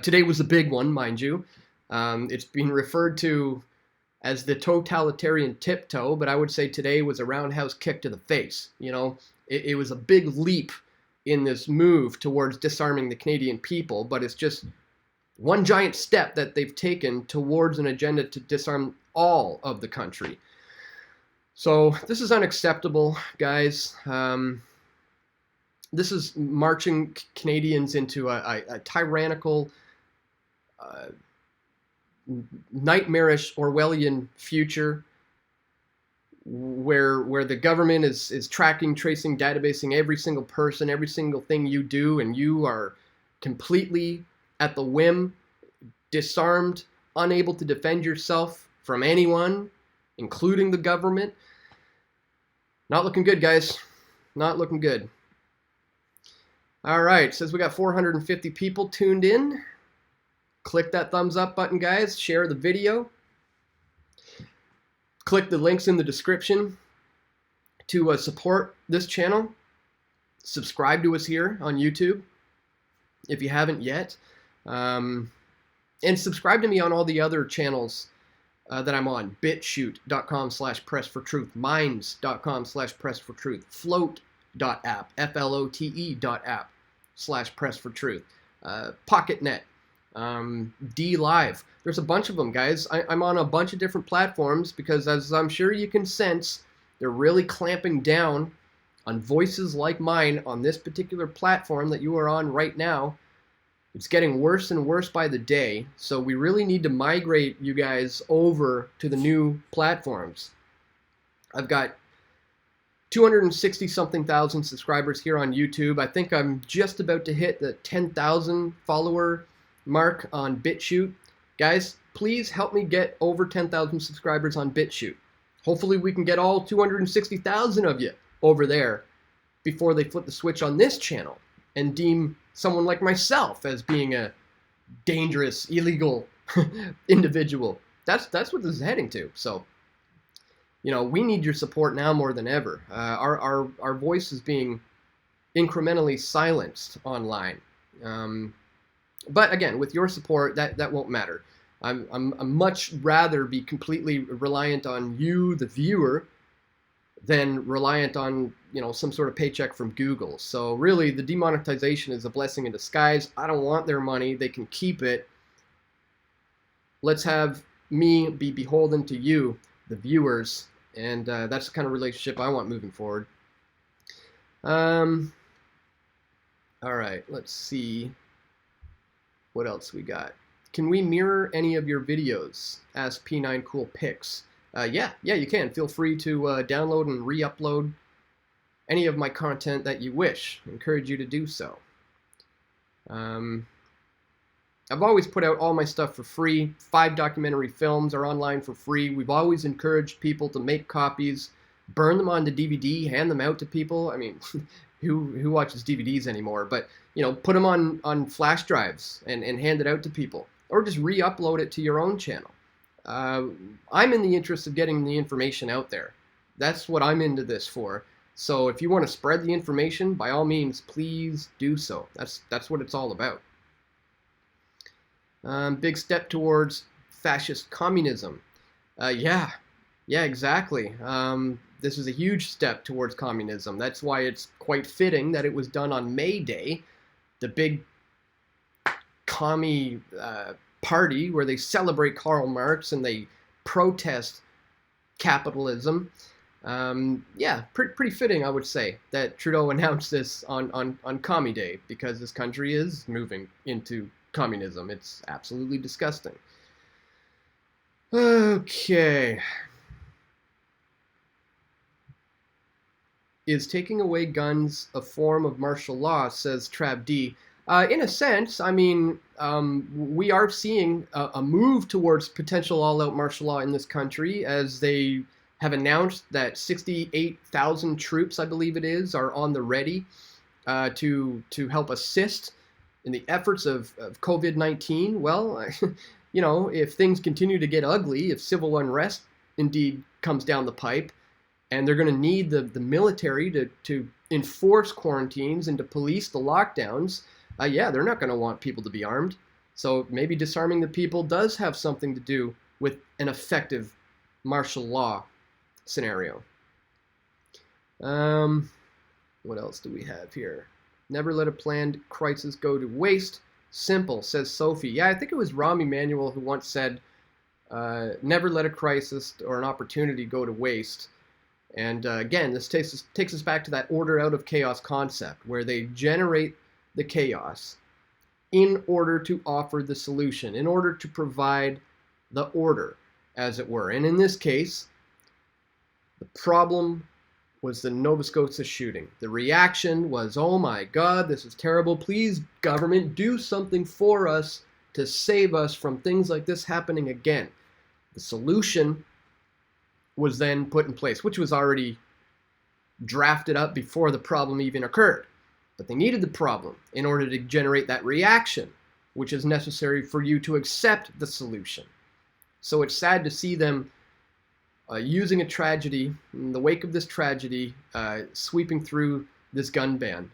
Today was a big one, mind you. It's been referred to as the totalitarian tiptoe, but I would say today was a roundhouse kick to the face. It was a big leap in this move towards disarming the Canadian people, but it's just one giant step that they've taken towards an agenda to disarm all of the country. So this is unacceptable, guys. This is marching Canadians into a tyrannical, nightmarish Orwellian future where the government is tracking, tracing, databasing every single person, every single thing you do, and you are completely at the whim, disarmed, unable to defend yourself from anyone, including the government. Not looking good, guys. Not looking good. All right, says we got 450 people tuned in. Click that thumbs up button, guys. Share the video. Click the links in the description to support this channel. Subscribe to us here on YouTube if you haven't yet. And subscribe to me on all the other channels that I'm on. BitChute.com/pressfortruth, Minds.com/pressfortruth, Float.app, FLOTE.app/pressfortruth, PocketNet, DLive. There's a bunch of them, guys. I'm on a bunch of different platforms because, as I'm sure you can sense, they're really clamping down on voices like mine on this particular platform that you are on right now. It's getting worse and worse by the day, so we really need to migrate you guys over to the new platforms. I've got 260-something thousand subscribers here on YouTube. I think I'm just about to hit the 10,000 follower mark on BitChute. Guys, please help me get over 10,000 subscribers on BitChute. Hopefully we can get all 260,000 of you over there before they flip the switch on this channel and deem someone like myself as being a dangerous, illegal individual. That's what this is heading to. So, you know, we need your support now more than ever. Our voice is being incrementally silenced online. But again, with your support, that won't matter. I'm much rather be completely reliant on you, the viewer, than reliant on, you know, some sort of paycheck from Google. So really, the demonetization is a blessing in disguise. I don't want their money. They can keep it. Let's have me be beholden to you, the viewers, and that's the kind of relationship I want moving forward. All right, let's see what else we got. Can we mirror any of your videos? Ask P9 Cool Pics. Yeah, you can. Feel free to download and re-upload any of my content that you wish. I encourage you to do so. I've always put out all my stuff for free. 5 documentary films are online for free. We've always encouraged people to make copies, burn them onto DVD, hand them out to people. I mean, who watches DVDs anymore? But, you know, put them on flash drives and hand it out to people. Or just re-upload it to your own channel. I'm in the interest of getting the information out there. That's what I'm into this for. So if you want to spread the information, by all means, please do so. That's what it's all about. Big step towards fascist communism. Yeah, exactly. This is a huge step towards communism. That's why it's quite fitting that it was done on May Day, the big commie party where they celebrate Karl Marx and they protest capitalism. Yeah, pretty fitting, I would say, that Trudeau announced this on Commie Day, because this country is moving into communism. It's absolutely disgusting. Okay. Is taking away guns a form of martial law, says Trav D. In a sense, I mean, we are seeing a move towards potential all-out martial law in this country, as they have announced that 68,000 troops, I believe it is, are on the ready to help assist in the efforts of COVID-19. Well, you know, if things continue to get ugly, if civil unrest indeed comes down the pipe, and they're going to need the military to enforce quarantines and to police the lockdowns, yeah, they're not going to want people to be armed. So maybe disarming the people does have something to do with an effective martial law scenario. What else do we have here? Never let a planned crisis go to waste. Simple, says Sophie. Yeah, I think it was Rahm Emanuel who once said, never let a crisis or an opportunity go to waste. And again, this takes us back to that order out of chaos concept, where they generate the chaos in order to offer the solution, in order to provide the order, as it were. And in this case, the problem was the Nova Scotia shooting. The reaction was, oh my God, this is terrible. Please, government, do something for us to save us from things like this happening again. The solution was then put in place, which was already drafted up before the problem even occurred. But they needed the problem in order to generate that reaction, which is necessary for you to accept the solution. So it's sad to see them using a tragedy, in the wake of this tragedy, sweeping through this gun ban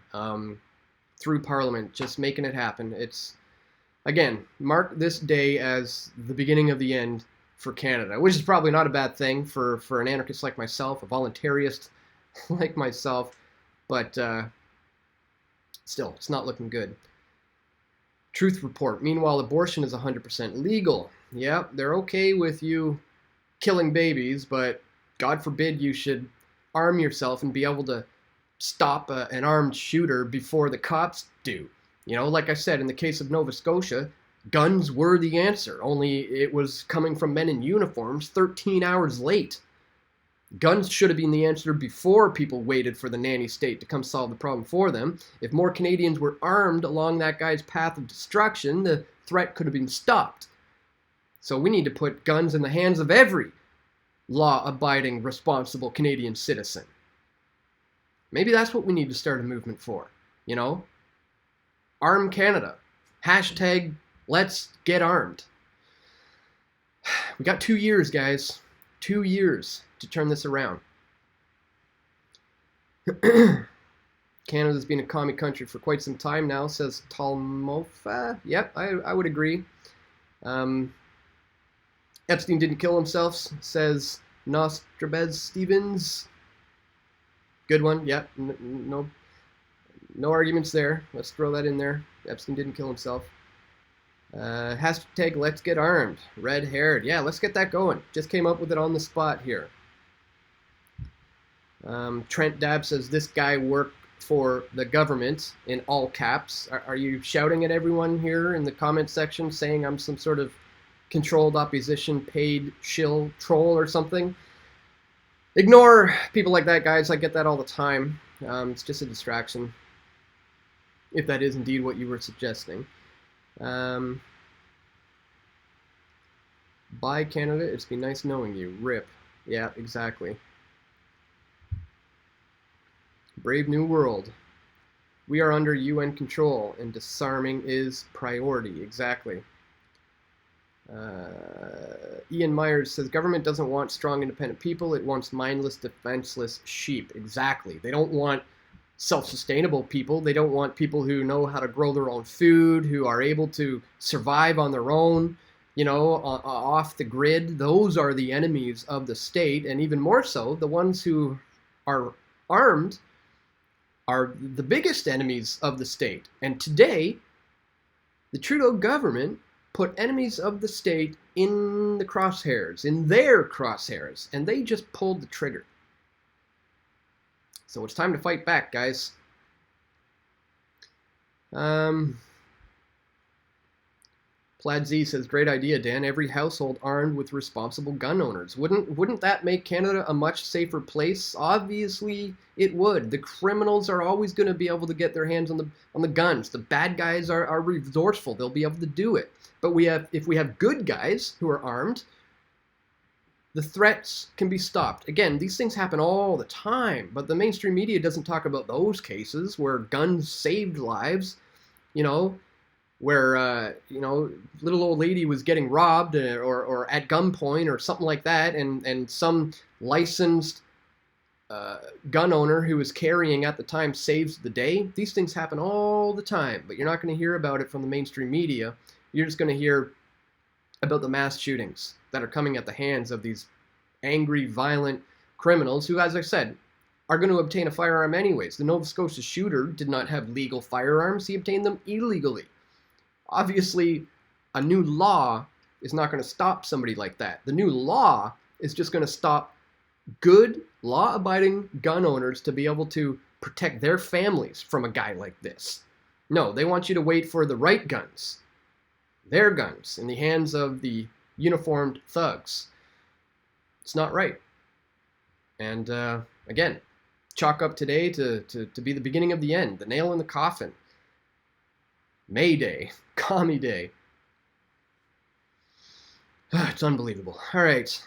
through Parliament, just making it happen. It's, again, mark this day as the beginning of the end for Canada, which is probably not a bad thing for an anarchist like myself, a voluntarist like myself, but still, it's not looking good. Truth Report. Meanwhile, abortion is 100% legal. Yeah, they're okay with you killing babies, but God forbid you should arm yourself and be able to stop an armed shooter before the cops do. You know, like I said, in the case of Nova Scotia, guns were the answer, only it was coming from men in uniforms 13 hours late. Guns should have been the answer before people waited for the nanny state to come solve the problem for them. If more Canadians were armed along that guy's path of destruction, the threat could have been stopped. So we need to put guns in the hands of every law-abiding, responsible Canadian citizen. Maybe that's what we need to start a movement for, you know? Arm Canada. Hashtag let's get armed. We got 2 years, guys. 2 years to turn this around. Canada's been a commie country for quite some time now, says Talmofa. Yep, I would agree. Epstein didn't kill himself, says Nostrabez Stevens. Good one. Yep. No arguments there. Let's throw that in there. Epstein didn't kill himself. Hashtag let's get armed. Red haired. Yeah, let's get that going. Just came up with it on the spot here. Trent Dab says this guy worked for the government in all caps. Are you shouting at everyone here in the comment section saying I'm some sort of controlled opposition paid shill troll or something? Ignore people like that, guys. I get that all the time. It's just a distraction, if that is indeed what you were suggesting. Bye, Canada. It's been nice knowing you. RIP. Yeah, exactly. Brave New World. We are under UN control, and disarming is priority. Exactly. Ian Myers says, government doesn't want strong, independent people. It wants mindless, defenseless sheep. Exactly. They don't want self-sustainable people. They don't want people who know how to grow their own food, who are able to survive on their own, you know, off the grid. Those are the enemies of the state, and even more so, the ones who are armed are the biggest enemies of the state. And today, the Trudeau government put enemies of the state in the crosshairs, in their crosshairs, and they just pulled the trigger. So it's time to fight back, guys. Plaid Z says, great idea, Dan. Every household armed with responsible gun owners. Wouldn't that make Canada a much safer place? Obviously, it would. The criminals are always going to be able to get their hands on the guns. The bad guys are resourceful. They'll be able to do it. But if we have good guys who are armed, the threats can be stopped. Again, these things happen all the time, but the mainstream media doesn't talk about those cases where guns saved lives, you know, where, you know, little old lady was getting robbed or at gunpoint or something like that, and some licensed gun owner who was carrying at the time saves the day. These things happen all the time, but you're not going to hear about it from the mainstream media. You're just going to hear about the mass shootings that are coming at the hands of these angry, violent criminals who, as I said, are going to obtain a firearm anyways. The Nova Scotia shooter did not have legal firearms. He obtained them illegally. Obviously, a new law is not going to stop somebody like that. The new law is just going to stop good, law-abiding gun owners to be able to protect their families from a guy like this. No, they want you to wait for the right guns, their guns, in the hands of the uniformed thugs. It's not right. And again, chalk up today to be the beginning of the end, the nail in the coffin. May Day, Commie Day. It's unbelievable. All right.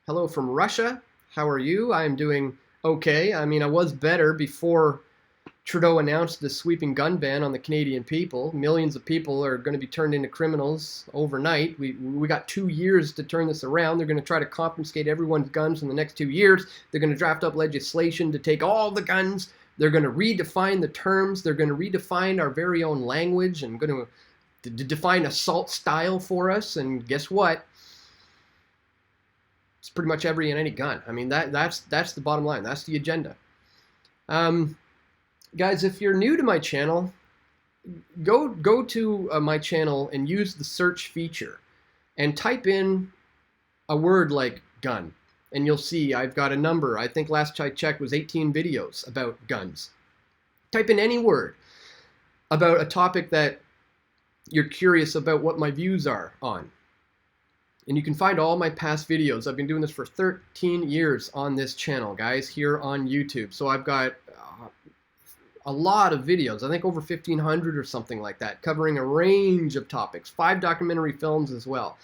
Hello from Russia. How are you? I'm doing okay. I mean, I was better before Trudeau announced the sweeping gun ban on the Canadian people. Millions of people are going to be turned into criminals overnight. We got 2 years to turn this around. They're going to try to confiscate everyone's guns in the next 2 years. They're going to draft up legislation to take all the guns. They're going to redefine the terms. They're going to redefine our very own language and going to define assault style for us. And guess what? It's pretty much every and any gun. I mean, that's the bottom line. That's the agenda. Guys, if you're new to my channel, go to my channel and use the search feature and type in a word like gun. And you'll see I've got a number. I think last I checked was 18 videos about guns. Type in any word about a topic that you're curious about what my views are on. And you can find all my past videos. I've been doing this for 13 years on this channel, guys, here on YouTube. So I've got a lot of videos, I think over 1,500 or something like that, covering a range of topics, 5 documentary films as well.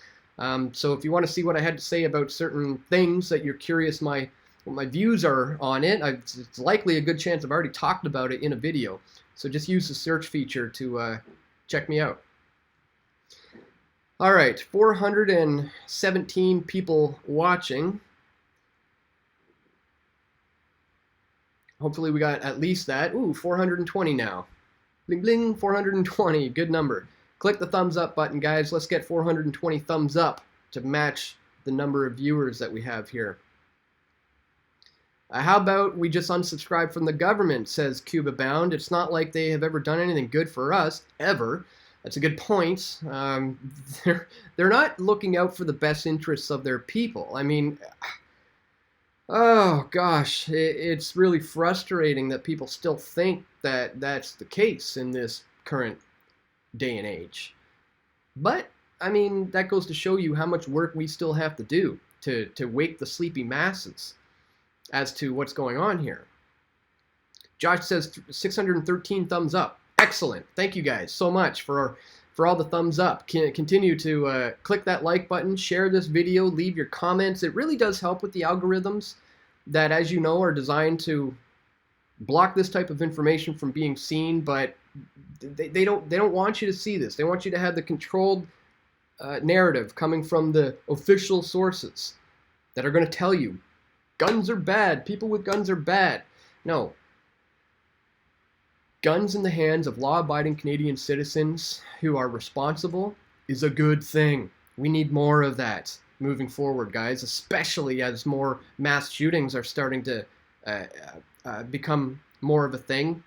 So if you want to see what I had to say about certain things that you're curious what my views are on it, it's likely a good chance I've already talked about it in a video. So just use the search feature to check me out. All right, 417 people watching. Hopefully we got at least that. Ooh, 420 now. Bling, bling, 420, good number. Click the thumbs up button, guys. Let's get 420 thumbs up to match the number of viewers that we have here. How about we just unsubscribe from the government, says Cuba Bound. It's not like they have ever done anything good for us, ever. That's a good point. They're not looking out for the best interests of their people. I mean, oh gosh, it's really frustrating that people still think that that's the case in this current day and age. But, I mean, that goes to show you how much work we still have to do to wake the sleepy masses as to what's going on here. Josh says 613 thumbs up. Excellent. Thank you guys so much for all the thumbs up. Continue to click that like button, share this video, leave your comments. It really does help with the algorithms that, as you know, are designed to block this type of information from being seen, but they don't want you to see this. They want you to have the controlled narrative coming from the official sources that are going to tell you guns are bad, people with guns are bad. No. Guns in the hands of law-abiding Canadian citizens who are responsible is a good thing. We need more of that moving forward, guys, especially as more mass shootings are starting to become more of a thing.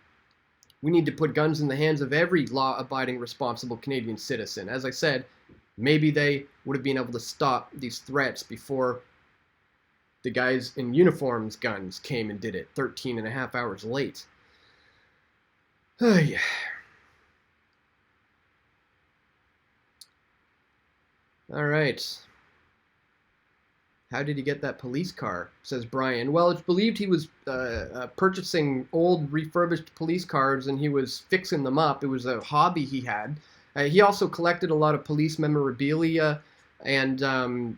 We need to put guns in the hands of every law-abiding, responsible Canadian citizen. As I said, maybe they would have been able to stop these threats before the guys in uniforms guns came and did it 13 and a half hours late. Oh, yeah. All right. How did he get that police car, says Brian. Well, it's believed he was purchasing old refurbished police cars and he was fixing them up. It was a hobby he had. He also collected a lot of police memorabilia, and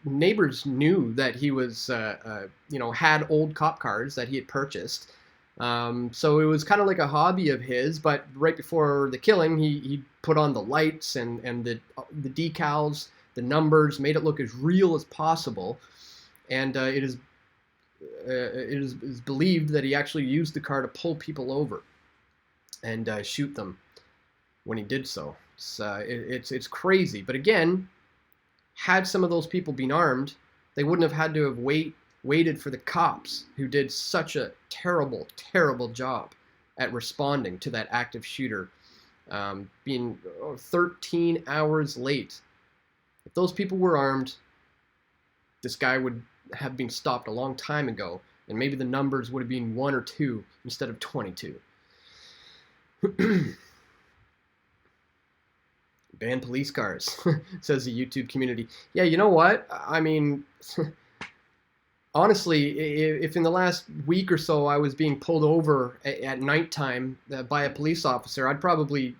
neighbors knew that he was, had old cop cars that he had purchased. So it was kind of like a hobby of his, but right before the killing, he put on the lights and the decals, the numbers, made it look as real as possible. And it is believed that he actually used the car to pull people over and shoot them when he did so. It's crazy. But again, had some of those people been armed, They wouldn't have had to have waited for the cops, who did such a terrible, terrible job at responding to that active shooter, being 13 hours late. If those people were armed, this guy would have been stopped a long time ago, and maybe the numbers would have been 1 or 2 instead of 22. Ban police cars, says the YouTube community. Yeah, you know what? I mean, honestly, if in the last week or so I was being pulled over at nighttime by a police officer, I'd probably,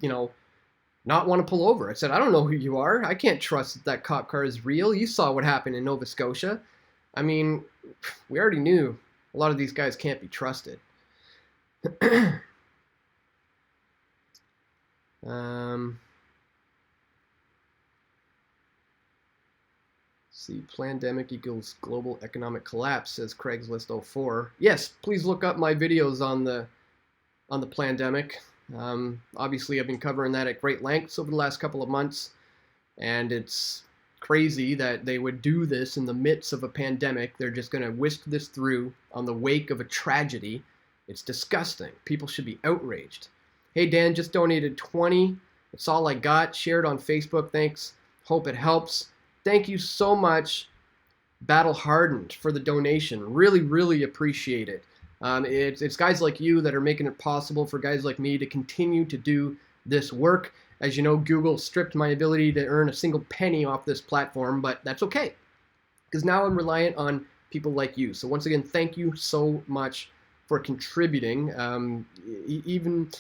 not want to pull over. I said, I don't know who you are. I can't trust that that cop car is real. You saw what happened in Nova Scotia. I mean, we already knew a lot of these guys can't be trusted. See, pandemic equals global economic collapse, says Craigslist 04. Yes, please look up my videos on the pandemic. Obviously, I've been covering that at great lengths over the last couple of months, and it's crazy that they would do this in the midst of a pandemic. They're just going to whisk this through on the wake of a tragedy. It's disgusting. People should be outraged. Hey, Dan, just donated 20. That's all I got. Shared on Facebook. Thanks. Hope it helps. Thank you so much, Battle Hardened, for the donation. Really, really appreciate it. It's guys like you that are making it possible for guys like me to continue to do this work. As you know, Google stripped my ability to earn a single penny off this platform, but that's okay, because now I'm reliant on people like you. So once again, thank you so much for contributing. Even,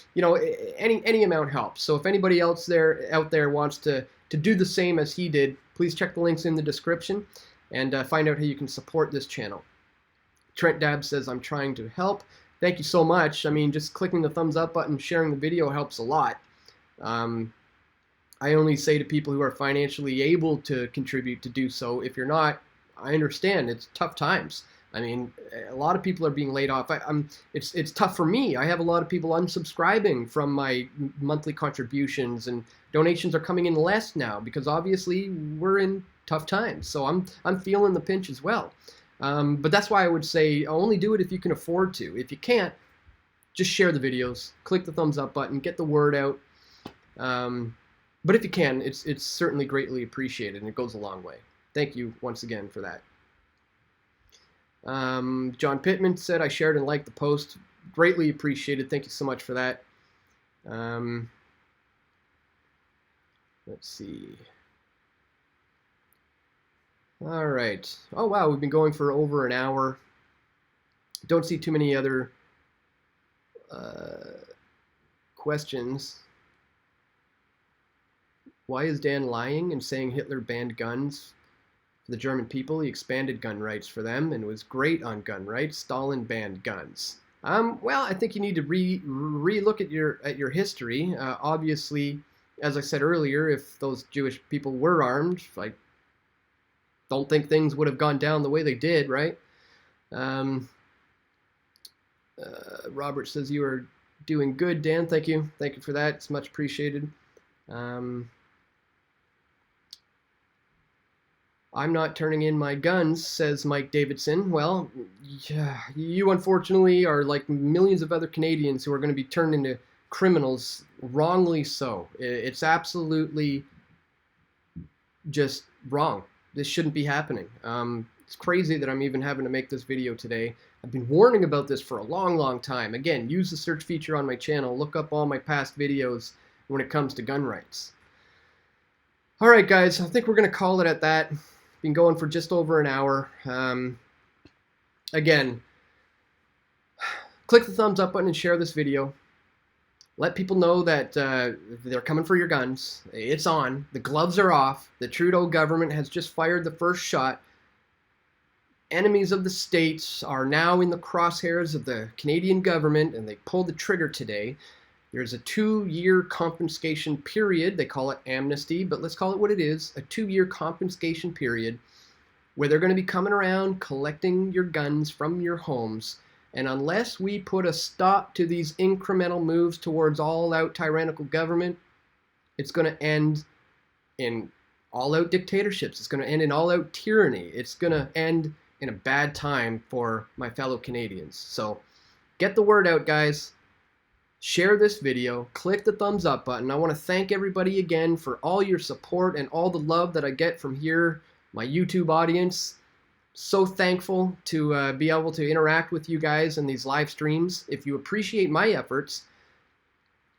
any amount helps. So if anybody else out there wants to do the same as he did, please check the links in the description and find out how you can support this channel. Trent Dab says, I'm trying to help. Thank you so much. I mean, just clicking the thumbs up button, sharing the video helps a lot. I only say to people who are financially able to contribute to do so. If you're not, I understand. It's tough times. I mean, a lot of people are being laid off. It's tough for me. I have a lot of people unsubscribing from my monthly contributions, and donations are coming in less now because obviously we're in tough times. So I'm feeling the pinch as well. But that's why I would say only do it if you can afford to. If you can't, just share the videos, click the thumbs up button, get the word out. But if you can, it's certainly greatly appreciated, and it goes a long way. Thank you once again for that. John Pittman said, I shared and liked the post. Greatly appreciated. Thank you so much for that. Let's see. All right. Oh, wow. We've been going for over an hour. Don't see too many other questions. Why is Dan lying and saying Hitler banned guns for the German people? He expanded gun rights for them and was great on gun rights. Stalin banned guns. Well, I think you need to re-look at your history. Obviously, as I said earlier, if those Jewish people were armed, I don't think things would have gone down the way they did, right? Robert says you are doing good, Dan. Thank you. Thank you for that. It's much appreciated. I'm not turning in my guns, says Mike Davidson. Well, yeah, you unfortunately are like millions of other Canadians who are going to be turned into criminals, wrongly so. It's absolutely just wrong. This shouldn't be happening. It's crazy that I'm even having to make this video today. I've been warning about this for a long, long time. Again, use the search feature on my channel. Look up all my past videos when it comes to gun rights. All right, guys, I think we're going to call it at that. Been going for just over an hour. Again, click the thumbs up button and share this video. Let people know that they're coming for your guns. It's on. The gloves are off. The Trudeau government has just fired the first shot. Enemies of the states are now in the crosshairs of the Canadian government, and they pulled the trigger today. There's a 2-year confiscation period. They call it amnesty, but let's call it what it is, a 2-year confiscation period where they're going to be coming around collecting your guns from your homes. And unless we put a stop to these incremental moves towards all-out tyrannical government, it's going to end in all-out dictatorships. It's going to end in all-out tyranny. It's going to end in a bad time for my fellow Canadians. So get the word out, guys. Share this video. Click the thumbs up button. I want to thank everybody again for all your support and all the love that I get from here, my YouTube audience. So thankful to be able to interact with you guys in these live streams. If you appreciate my efforts,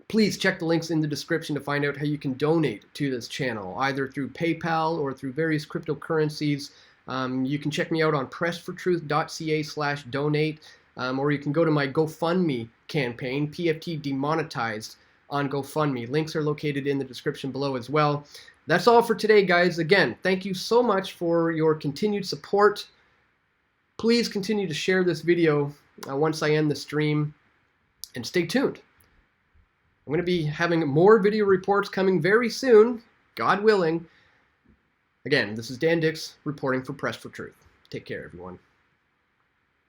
please check the links in the description to find out how you can donate to this channel, either through PayPal or through various cryptocurrencies. You can check me out on pressfortruth.ca/donate, or you can go to my GoFundMe campaign, PFT Demonetized, on GoFundMe. Links are located in the description below as well. That's all for today, guys. Again, thank you so much for your continued support. Please continue to share this video once I end the stream, and stay tuned. I'm going to be having more video reports coming very soon, God willing. Again, this is Dan Dix reporting for Press for Truth. Take care, everyone.